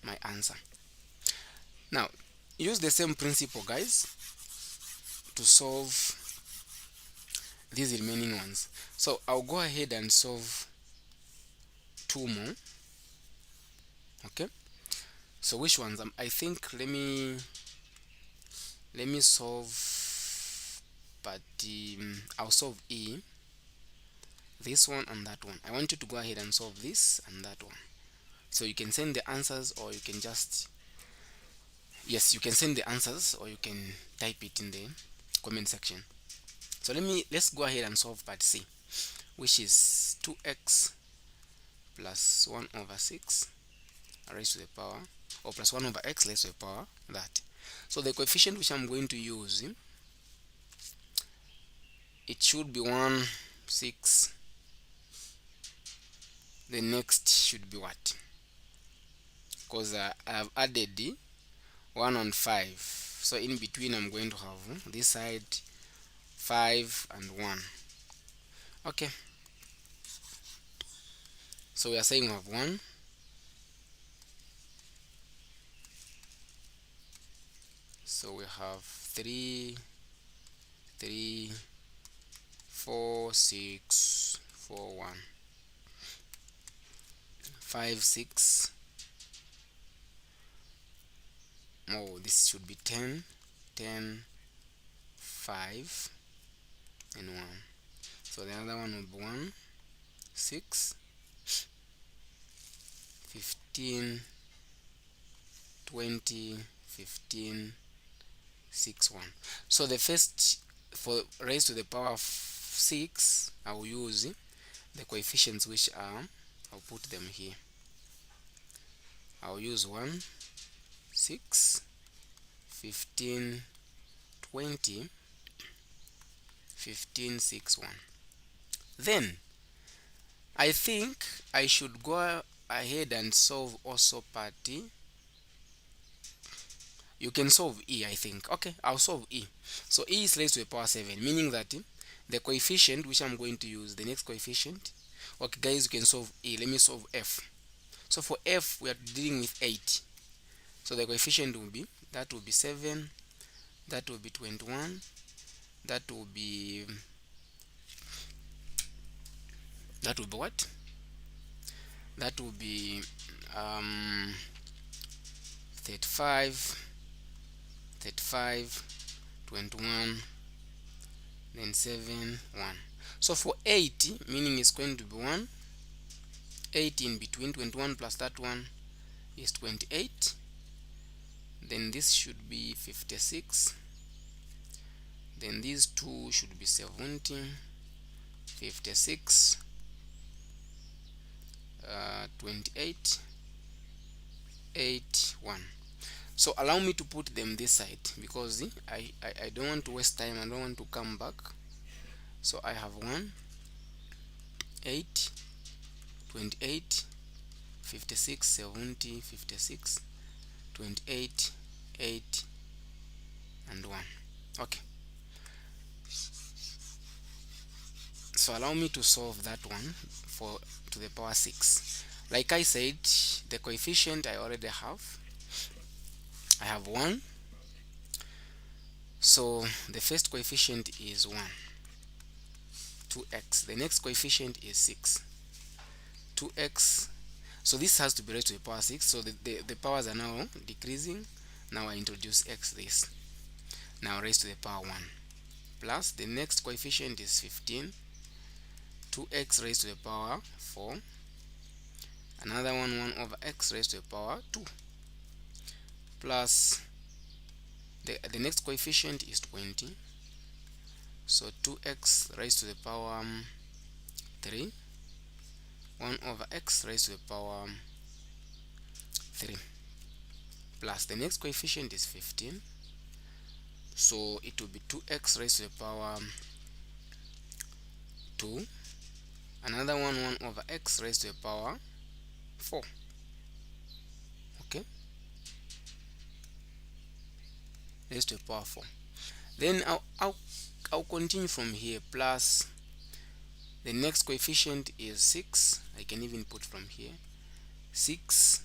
my answer. Now, use the same principle, guys, to solve these remaining ones. So I'll go ahead and solve 2 more. Okay. So which ones? I think let me solve, but I'll solve E, this one and that one. I want you to go ahead and solve this and that one. So you can send the answers, or you can just, yes, you can send the answers, or you can type it in the comment section. So let's go ahead and solve part C, which is 2x plus 1 over 6 raised to the power, or plus 1 over x raised to the power that. So the coefficient which I'm going to use, it should be 1, 6. The next should be what? because I've added the 1 on 5. So in between I'm going to have this side 5 and 1. Okay, so we are saying we have 1, so we have 3, 3, 4, 6, 4, 1, 5, 6. Oh, this should be 10, 10, 5, and 1. So the other one will be 1, 6, 15, 20, 15, 6, 1. So the first, for raised to the power of 6, I will use the coefficients which are, I'll put them here. I'll use 1, 6, 15, 20, 15, 6, 1. Then I think I should go ahead and solve also party. You can solve E, I think. Okay, I'll solve E. So E is raised to the power 7, meaning that the coefficient which I'm going to use, the next coefficient. Okay, guys, you can solve E. Let me solve F. So for F, we are dealing with 8. So the coefficient will be, that will be 7, that will be 21, that will be, that will be what? That will be 35, 35, 21, then 7, 1. So for 80, meaning it's going to be 1, 8 in between, 21 plus that one is 28. Then this should be 56. Then these two should be 70, 56, 28, 8, 1. So allow me to put them this side because I don't want to waste time. I don't want to come back. So I have 1, 8, 28, 56, 70, 56, 28, 8, and 1. Okay. So allow me to solve that one for to the power 6. Like I said, the coefficient I already have. I have 1. So the first coefficient is 1, 2x. The next coefficient is 6, 2x. So this has to be raised to the power 6. So the powers are now decreasing. Now I introduce x this. Now raised to the power 1. Plus the next coefficient is 15. 2x raised to the power 4. Another one, 1 over x raised to the power 2. Plus the next coefficient is 20. So 2x raised to the power 3. 1 over x raised to the power 3. Plus the next coefficient is 15. So it will be 2x raised to the power 2. Another one, 1 over x raised to the power 4. Okay, raised to the power 4. Then I'll continue from here. Plus the next coefficient is 6. I can even put from here 6.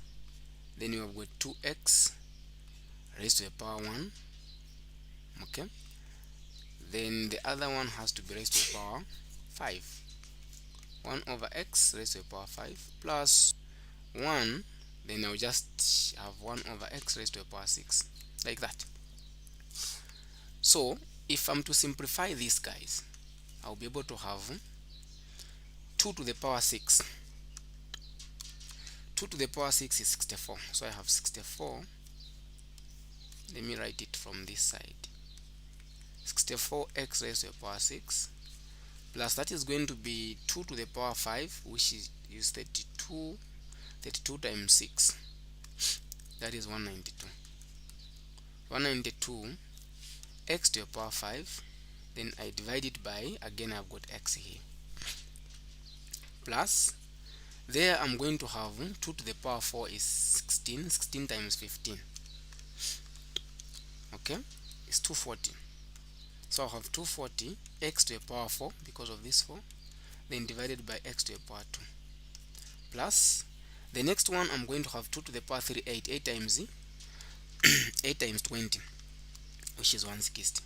Then you have got 2x raised to the power 1. Okay, then the other one has to be raised to the power 5. 1 over x raised to the power 5 plus 1. Then I'll just have 1 over x raised to the power 6, like that. So if I'm to simplify this, guys, I'll be able to have 2 to the power 6. 2 to the power 6 is 64. So I have 64. Let me write it from this side. 64x raised to the power 6 plus that is going to be 2 to the power 5, which is 32. 32 times 6, that is 192. 192 x to the power 5. Then I divide it by, again I've got x here, plus There I'm going to have 2 to the power 4 is 16. 16 times 15, okay, is 240. So I'll have 240 x to the power 4 because of this 4, then divided by x to the power 2, plus the next one I'm going to have 2 to the power 3, 8. 8 times 8 times 20, which is 160.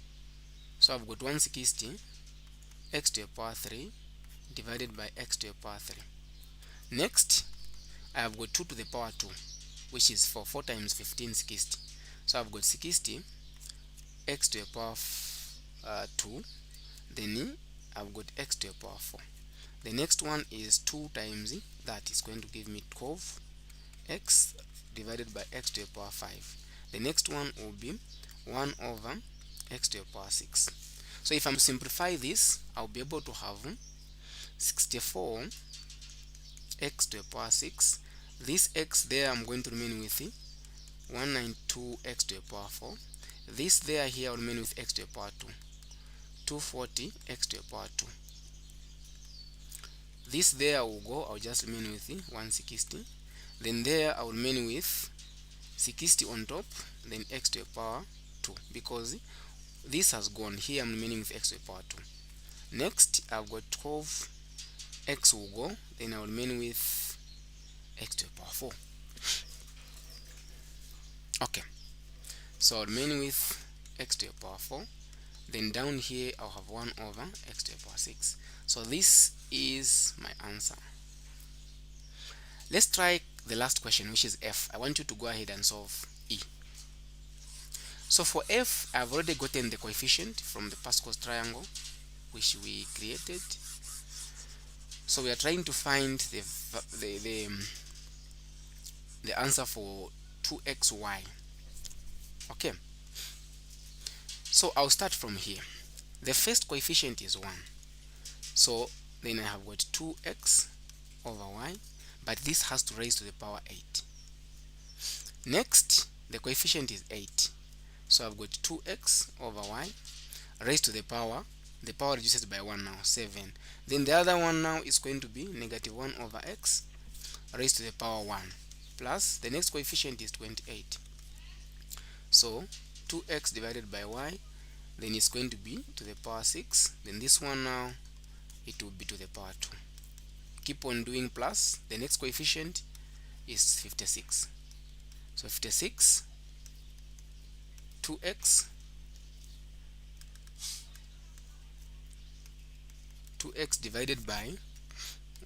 So I've got 160 x to the power 3 divided by x to the power 3. Next, I have got 2 to the power 2, which is 4. 4 times 15, 60. So I've got 60 x to the power 2, then I've got x to the power 4. The next one is 2 times that is going to give me 12 x divided by x to the power 5. The next one will be 1 over x to the power 6. So if I'm to simplify this, I'll be able to have 64 x to the power 6. This x there I'm going to remain with 192 x to the power 4. This there here will remain with x to the power 2. 240 x to the power 2. This there will go, I'll just remain with 160. Then there I will remain with 60 on top, then x to the power 2, because this has gone. Here I'm remaining with x to the power 2. Next, I've got 12 x will go, then I'll remain with x to the power 4. Okay, so I'll remain with x to the power 4. Then down here I'll have 1 over x to the power 6. So this is my answer. Let's try the last question, which is f. I want you to go ahead and solve E. So for f, I've already gotten the coefficient from the Pascal's triangle, which we created. So we are trying to find the answer for 2xy. Okay, so I'll start from here. The first coefficient is 1, so then I have got 2x over y, but this has to raise to the power 8. Next, the coefficient is 8, so I've got 2x over y raised to the power reduces by 1 now, 7. Then the other one now is going to be negative 1 over x raised to the power 1, plus the next coefficient is 28. So 2x divided by y, then it's going to be to the power 6. Then this one now, it will be to the power 2. Keep on doing plus. The next coefficient is 56. So 56, 2x, 2x divided by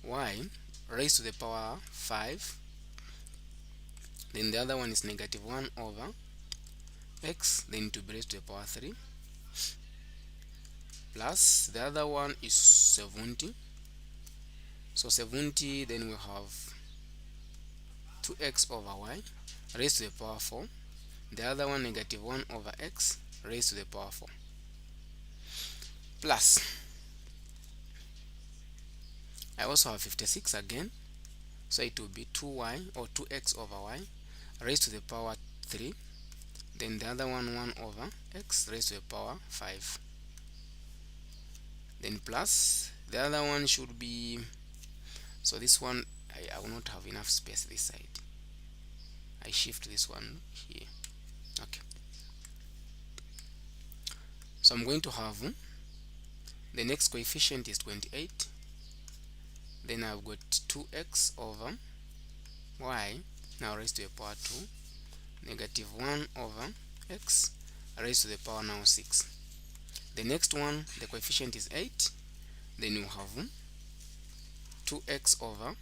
y raised to the power 5. Then the other one is negative 1 over x, then to be raised to the power 3, plus the other one is 70. So 70, then we have 2x over y raised to the power 4. The other one negative 1 over x raised to the power 4, plus I also have 56 again, so it will be 2y or 2x over y raised to the power 3. Then the other one 1 over x raised to the power 5. Then plus the other one should be, so this one I will not have enough space this side. I shift this one here. Okay. So I'm going to have the next coefficient is 28. Then I've got 2x over y now raised to the power 2, negative 1 over x raised to the power now 6. The next one, the coefficient is 8. Then you have 2x over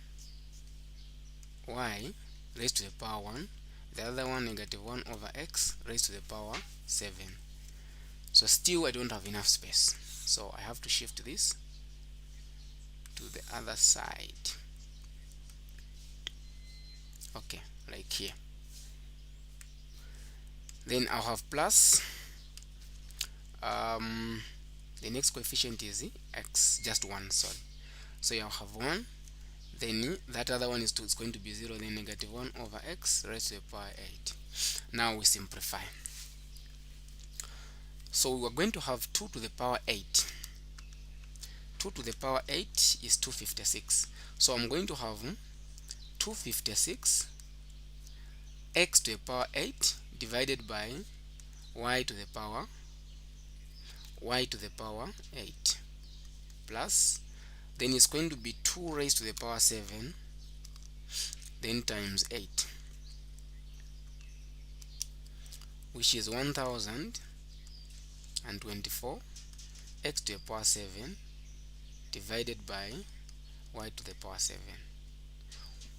y raised to the power 1. The other one, negative 1 over x raised to the power 7. So still I don't have enough space, so I have to shift this to the other side. Okay, like here. Then I'll have plus the next coefficient is x, just 1, sorry. So I'll have 1, then that other one is it's going to be 0, then negative 1 over x raised to the power 8. Now we simplify. So we are going to have 2 to the power 8. 2 to the power 8 is 256. So I'm going to have 256 x to the power 8 divided by y to the power 8 plus, then it's going to be 2 raised to the power 7 then times 8, which is 1024 x to the power 7 divided by y to the power 7.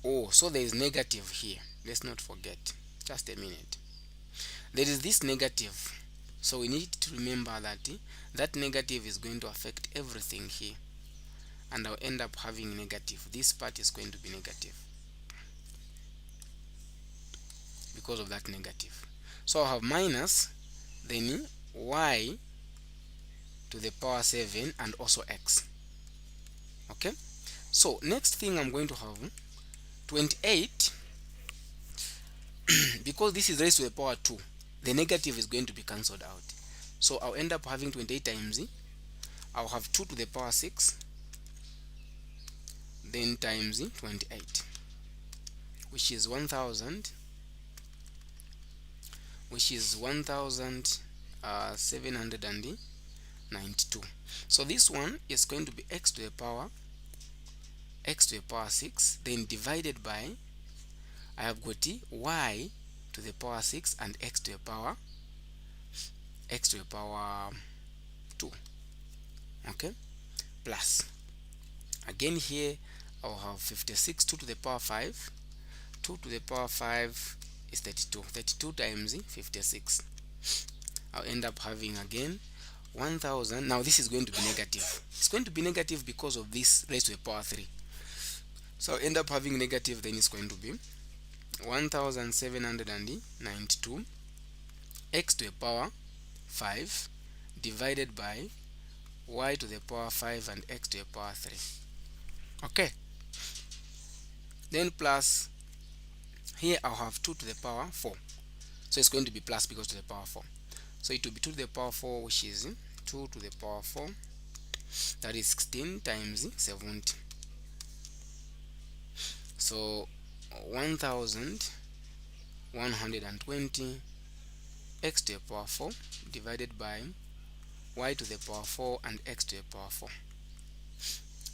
Oh, so there is negative here. Let's not forget. Just a minute. There is this negative. So we need to remember that that negative is going to affect everything here. And I'll end up having negative. This part is going to be negative because of that negative. So I'll have minus, then y to the power 7 and also x. Okay? So next thing I'm going to have 28, because this is raised to the power 2, the negative is going to be cancelled out. So I'll end up having 28 times, I'll have 2 to the power 6, then times 28, which is 1792. So this one is going to be x to the power 6, then divided by, I have got y to the power 6 and x to the power 2. Okay, plus, again here I'll have 56 2 to the power 5. 2 to the power 5 is 32 times 56. I'll end up having again 1000. Now this is going to be negative. It's going to be negative because of this raised to the power 3. So I'll end up having negative, then it's going to be 1792 x to the power 5 divided by y to the power 5 and x to the power 3. Okay, then plus, here I'll have 2 to the power 4. So it's going to be plus because to the power 4. So it will be 2 to the power 4, which is 2 to the power 4, that is 16 times 70. So 1120 x to the power 4 divided by y to the power 4 and x to the power 4.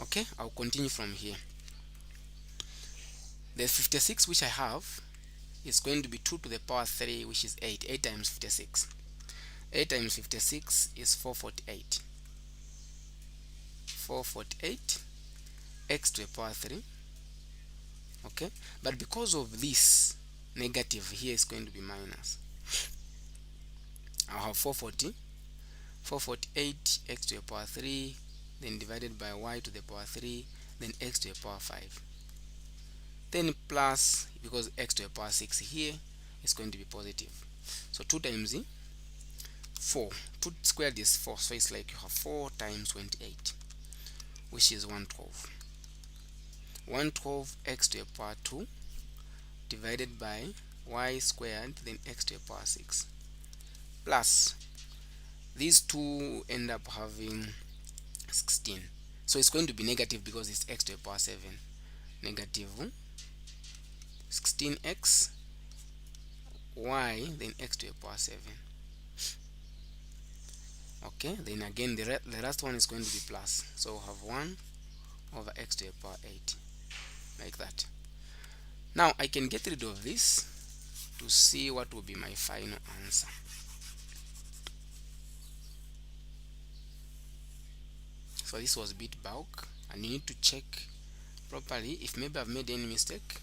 Okay, I'll continue from here. The 56 which I have is going to be 2 to the power 3, which is 8. 8 times 56. 8 times 56 is 448. 448 x to the power 3. Okay, but because of this negative here is going to be minus. I'll have 448 x to the power 3, then divided by y to the power 3, then x to the power 5. Then plus, because x to the power 6 here is going to be positive. So 2 times 4. 2 squared is 4, so it's like you have 4 times 28, which is 112. 112 x to the power 2 divided by y squared, then x to the power 6, plus these two end up having 16. So it's going to be negative because it's x to the power 7. Negative 16x y, then x to the power 7. Okay, then again the last one is going to be plus. So we'll have 1 over x to the power 8, like that. Now I can get rid of this to see what will be my final answer. So this was bit bulk, and you need to check properly. If maybe I've made any mistake,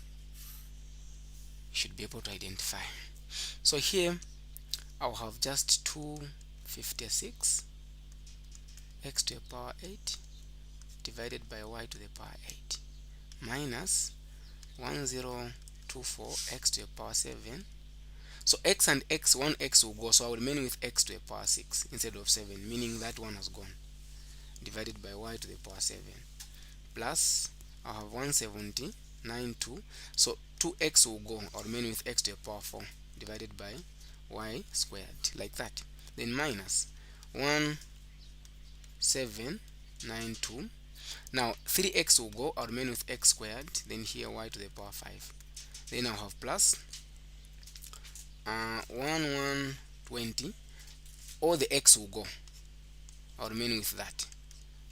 you should be able to identify. So here I'll have just 256 x to the power 8 divided by y to the power 8 minus 1024 x to the power 7. So x and x, one x will go, so I will remain with x to the power 6 instead of 7, meaning that one has gone, divided by y to the power 7, plus I have 1792, so 2x will go, I'll remain with x to the power 4 divided by y squared, like that. Then minus 1792 Now 3x will go, I'll remain with x squared, then here y to the power 5. Then I'll have plus 1120. All the x will go, I'll remain with that.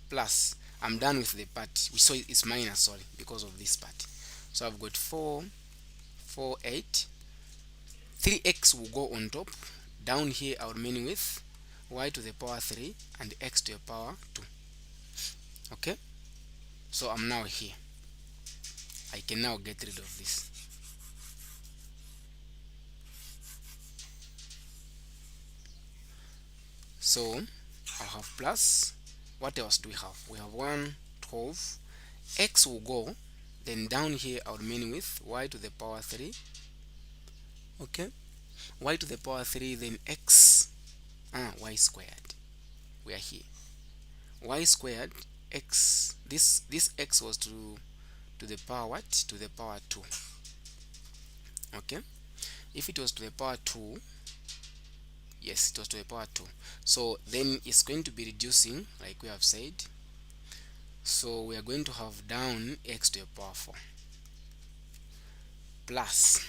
Plus, I'm done with the part, so it's minus, sorry, because of this part. So I've got 4, 4, 8. 3x will go on top. Down here, I'll remain with y to the power 3 and x to the power 2. Okay? So I'm now here. I can now get rid of this. So I'll have plus, what else do we have? We have 1, 12. X will go, then down here I'll remain with y to the power 3. Okay? Y to the power 3, then x, y squared. We are here. Y squared, x, this x was to the power what? To the power 2. Okay? If it was to the power 2, yes, it was to the power 2. So then it's going to be reducing, like we have said. So we are going to have down x to the power 4 plus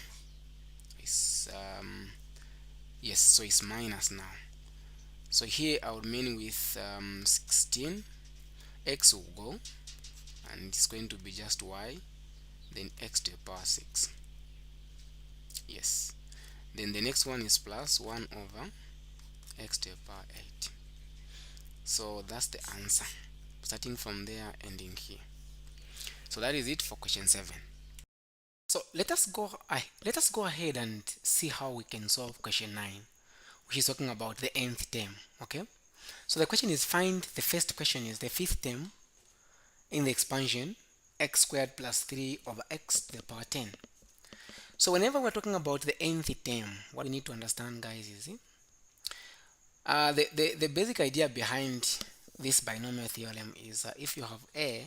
is yes, so it's minus now. So here I'll remain with 16. X will go, and it's going to be just y, then x to the power 6. Yes. Then the next one is plus 1 over x to the power 8. So that's the answer, starting from there, ending here. So that is it for question 7. So let us go ahead and see how we can solve question 9, which is talking about the nth term. Okay, so the question is, find, the first question is the fifth term in the expansion x squared plus 3 over x to the power 10. So whenever we're talking about the nth term, what we need to understand, guys, is the basic idea behind this binomial theorem is if you have a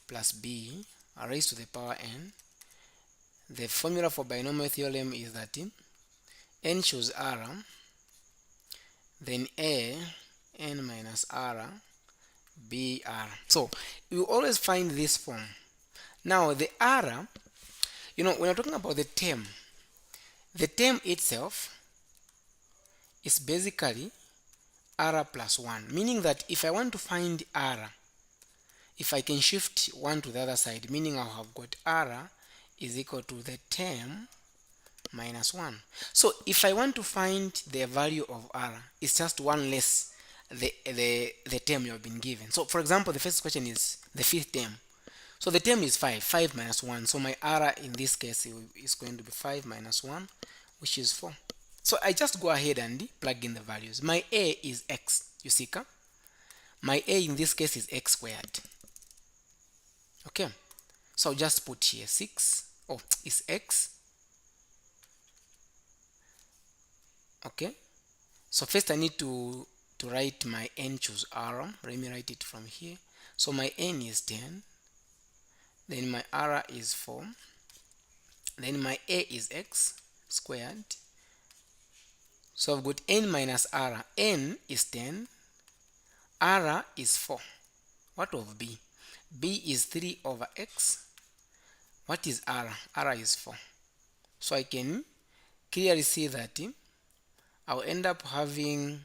plus b raised to the power n, the formula for binomial theorem is that n choose r, then a n minus r b r. So you always find this form. Now the r, when you're talking about the term itself is basically r plus 1, meaning that if I want to find r, if I can shift 1 to the other side, meaning I'll have got r is equal to the term minus 1. So if I want to find the value of r, it's just 1 less the term you have been given. So for example, the first question is the fifth term. So the term is 5 minus 1. So my r in this case is going to be 5 minus 1, which is 4. So I just go ahead and plug in the values. My a is x, you see, my a in this case is x squared. Okay, so I'll just put here 6. Oh, it's x. Okay, so first I need to write my n choose r. Let me write it from here. So my n is 10, then my r is 4, then my a is x squared. So I've got n minus r. N is 10, r is 4. What of b? B is 3 over x. What is r? R is 4. So I can clearly see that I'll end up having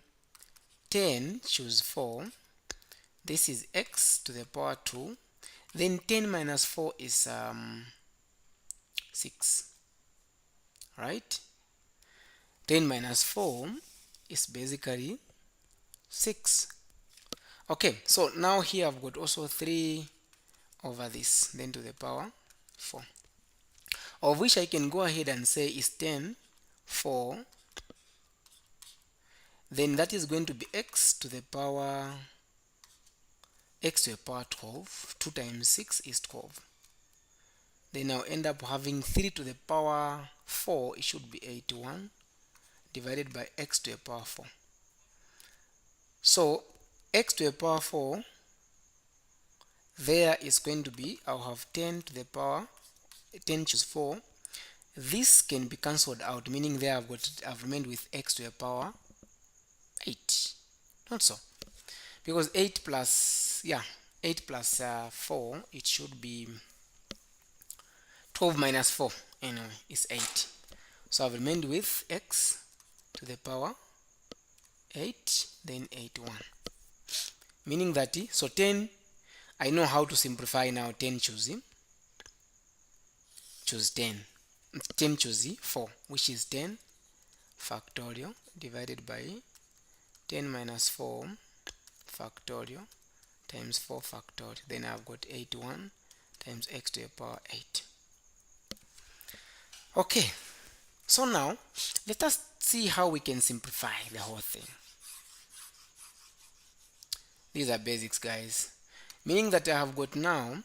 10 choose 4. This is x to the power 2. Then 10 minus 4 is 6. Right? 10 minus 4 is basically 6. Okay, so now here I've got also 3 over this, then to the power 4, of which I can go ahead and say is 10, 4, then that is going to be x to the power 12. 2 times 6 is 12. Then I'll end up having 3 to the power 4, it should be 81, divided by x to the power 4. So x to the power 4 there is going to be, I'll have 10 to the power 10 choose 4. This can be cancelled out, meaning there I've remained with x to the power 8. Not so, because 8 plus, yeah, 8 plus 4, it should be 12 minus 4. Anyway, it's 8. So I've remained with x to the power 8, then 8 1. Meaning that, so 10, I know how to simplify now. 10 choose 10. 10 choose 4, which is 10 factorial divided by 10 minus 4 factorial times 4 factorial. Then I've got 8 1 times x to the power 8. Okay, so now let us see how we can simplify the whole thing. These are basics, guys. Meaning that I have got now,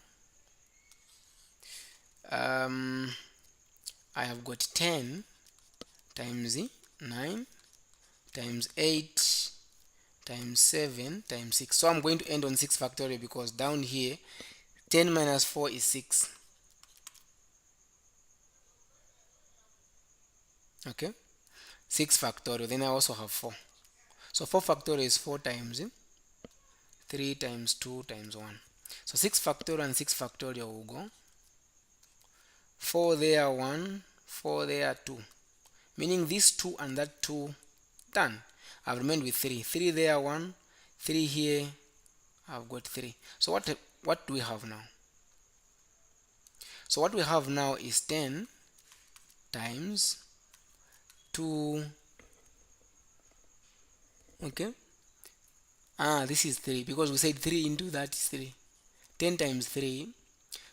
I have got 10 times 9 times 8 times 7 times 6. So I'm going to end on 6 factorial because down here 10 minus 4 is 6. Okay, 6 factorial. Then I also have 4. So 4 factorial is 4 times 3 times 2 times 1. So 6 factorial and 6 factorial will go. 4 there 1, 4 there 2. Meaning this 2 and that 2 done. I've remained with 3. 3 there 1, 3 here, I've got 3. So what do we have now? So what we have now is 10 times 2. Okay, this is 3 because we said 3 into that is 3. 10 times 3.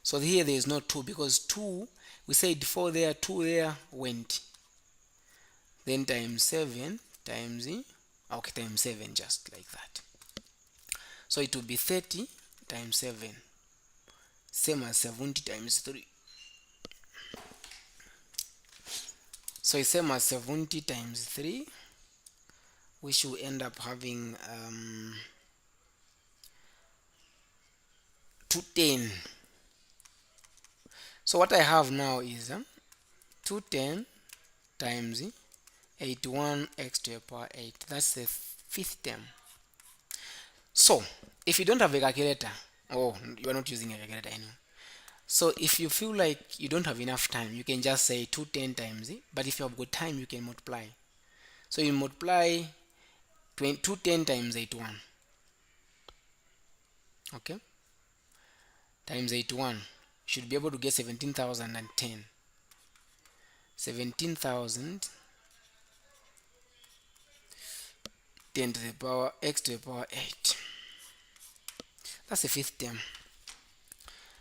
So here there is no 2 because 2, we said 4 there, 2 there went. Then times 7 times, okay, times 7, just like that. So it will be 30 times 7, same as 70 times 3. So it's same as 70 times 3, which will end up having 210. So what I have now is 210 times 81 x to the power 8. That's the fifth term. So if you don't have a calculator, or you are not using a calculator anymore, so if you feel like you don't have enough time, you can just say 210 times, but if you have got time, you can multiply. So you multiply 210 times 81, okay, times 81, you should be able to get 17,010. 17,010 to the power x to the power 8. That's the fifth term.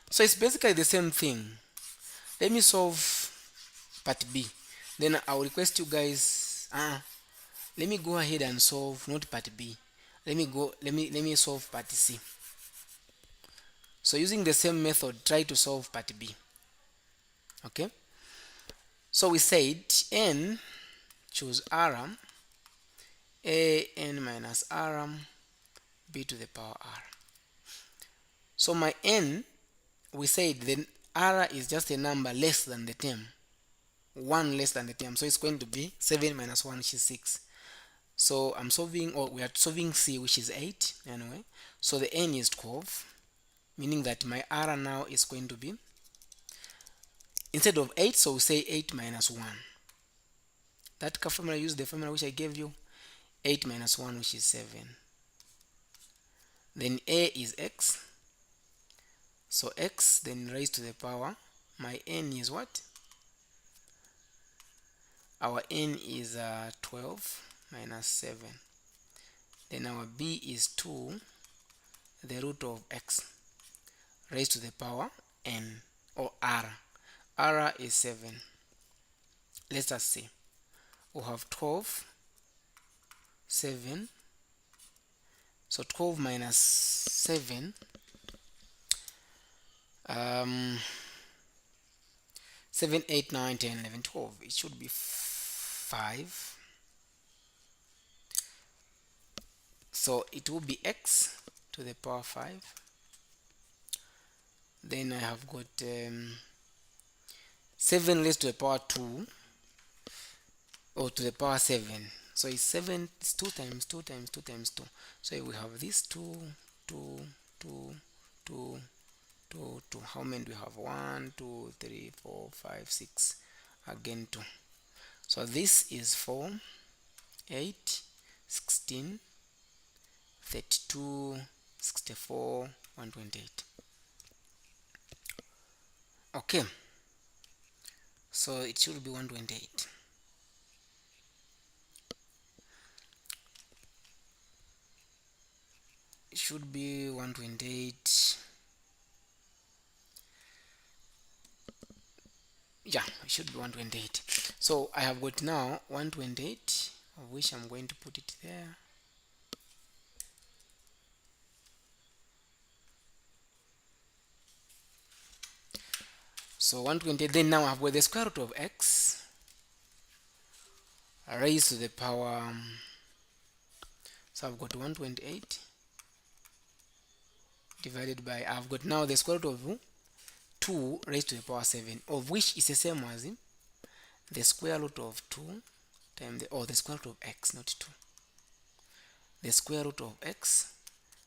So it's basically the same thing. Let me solve part B. Then I'll request you guys, let me go ahead and solve not part B. Let me solve part C. So using the same method, try to solve part B. Okay? So we said n, choose r, a n minus r, b to the power r. So my n, we said then r is just a number less than the term, 1 less than the term. So it's going to be 7 minus 1, which is 6. So I'm solving, or we are solving C, which is 8 anyway. So the n is 12, meaning that my r now is going to be, instead of 8, so we say 8 minus 1. That formula, use the formula which I gave you, 8 minus 1, which is 7. Then a is x. So x, then raised to the power, my n is what? Our n is 12 minus 7. Then our b is 2, the root of x, raised to the power n, or r. R is 7. Let us see. We have 12, 7. So 12 minus 7, 7, 8, 9, 10, 11, 12. It should be 5. So it will be x to the power 5. Then I have got 7 raised to the power 2, or to the power 7. So it's 7, it's 2 times 2 times 2 times 2. So we have this 2, 2, 2, 2, 2, 2. How many do we have? 1, 2, 3, 4, 5, 6. Again 2. So this is 4, 8, 16, 32, 64, 128. Okay, so it should be 128. It should be 128. Yeah, it should be 128. So I have got now 128, of which I'm going to put it there. So 128, then now I've got the square root of x raised to the power, so I've got 128 divided by, I've got now the square root of 2 raised to the power 7, of which is the same as the square root of 2 times the square root of x, not 2. The square root of x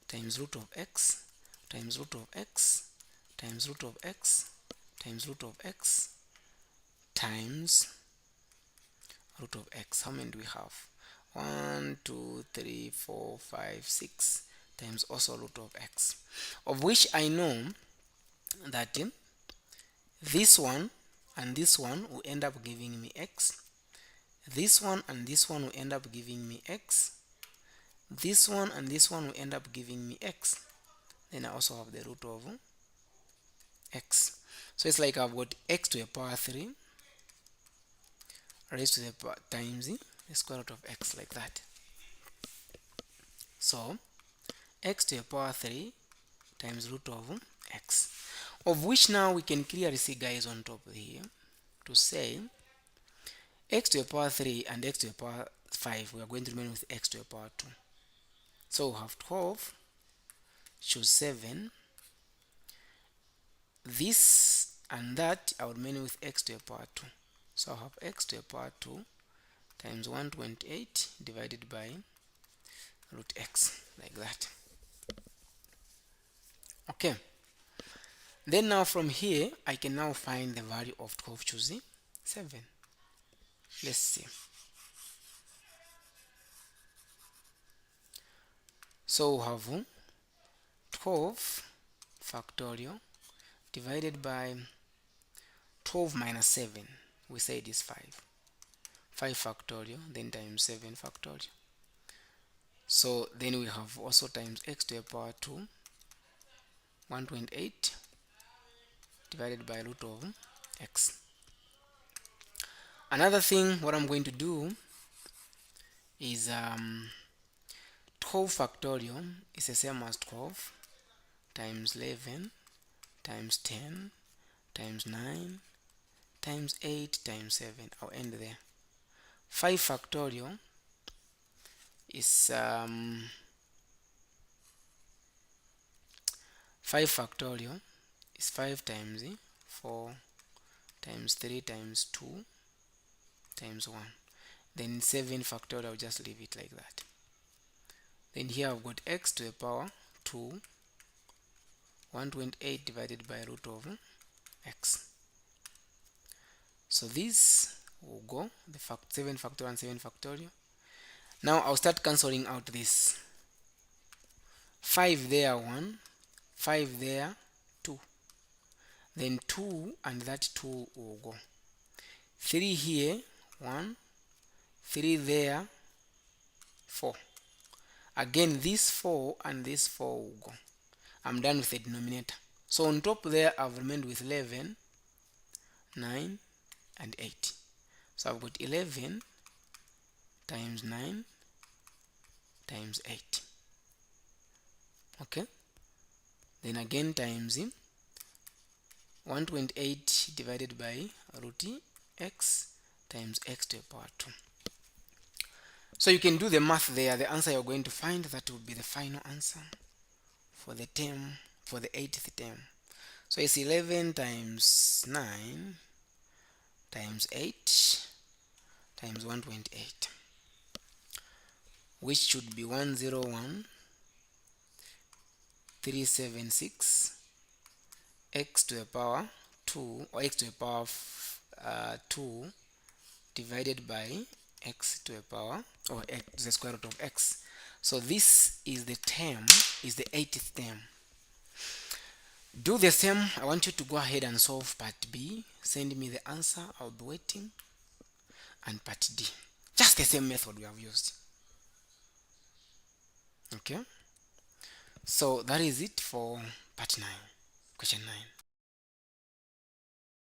times root of x times root of x times root of x times root of x times root of x. How many do we have? 1, 2, 3, 4, 5, 6 times also root of x, of which I know that this one and this one will end up giving me x. This one and this one will end up giving me x. This one and this one will end up giving me x. Then I also have the root of x. So it's like I've got x to the power 3 raised to the power times the square root of x, like that. So x to the power 3 times root of x, of which now we can clearly see, guys, on top here to say x to the power 3 and x to the power 5, we are going to remain with x to the power 2. So we have 12, choose 7. This and that, I will remain with x to the power 2. So I have x to the power 2 times 128 divided by root x, like that. Okay. Then now from here, I can now find the value of 12 choosing 7. Let's see. So we have 12 factorial divided by 12 minus 7. We say it is 5. 5 factorial, then times 7 factorial. So then we have also times x to the power 2, 128 divided by root of x. Another thing, what I'm going to do is 12 factorial is the same as 12 times 11 times 10 times 9 times 8 times 7. I'll end there. 5 factorial is 5 factorial is 5 times 4 times 3 times 2 times 1. Then 7 factorial, I'll just leave it like that. Then here I've got x to the power 2, 128 divided by root of x. So this will go, the 7 factorial and 7 factorial. Now I'll start cancelling out this. 5 there, 1, 5 there, 2. Then 2 and that 2 will go. 3 here, 1, 3 there, 4. Again, this 4 and this 4 will go. I'm done with the denominator. So on top there, I've remained with 11, 9, and 8. So I've got 11 times 9 times 8. Okay. Then again times 128 divided by root x times x to the power 2. So you can do the math there. The answer you're going to find, that will be the final answer for the term, for the 8th term. So it's 11 times 9 times 8 times 128, which should be 101 376 x to the power 2, or x to the power 2 divided by x to the power, or x, the square root of x. So this is the term, is the 80th term. Do the same. I want you to go ahead and solve part B. Send me the answer. I'll be waiting. And part D. Just the same method we have used. Okay. So that is it for part 9. Question 9.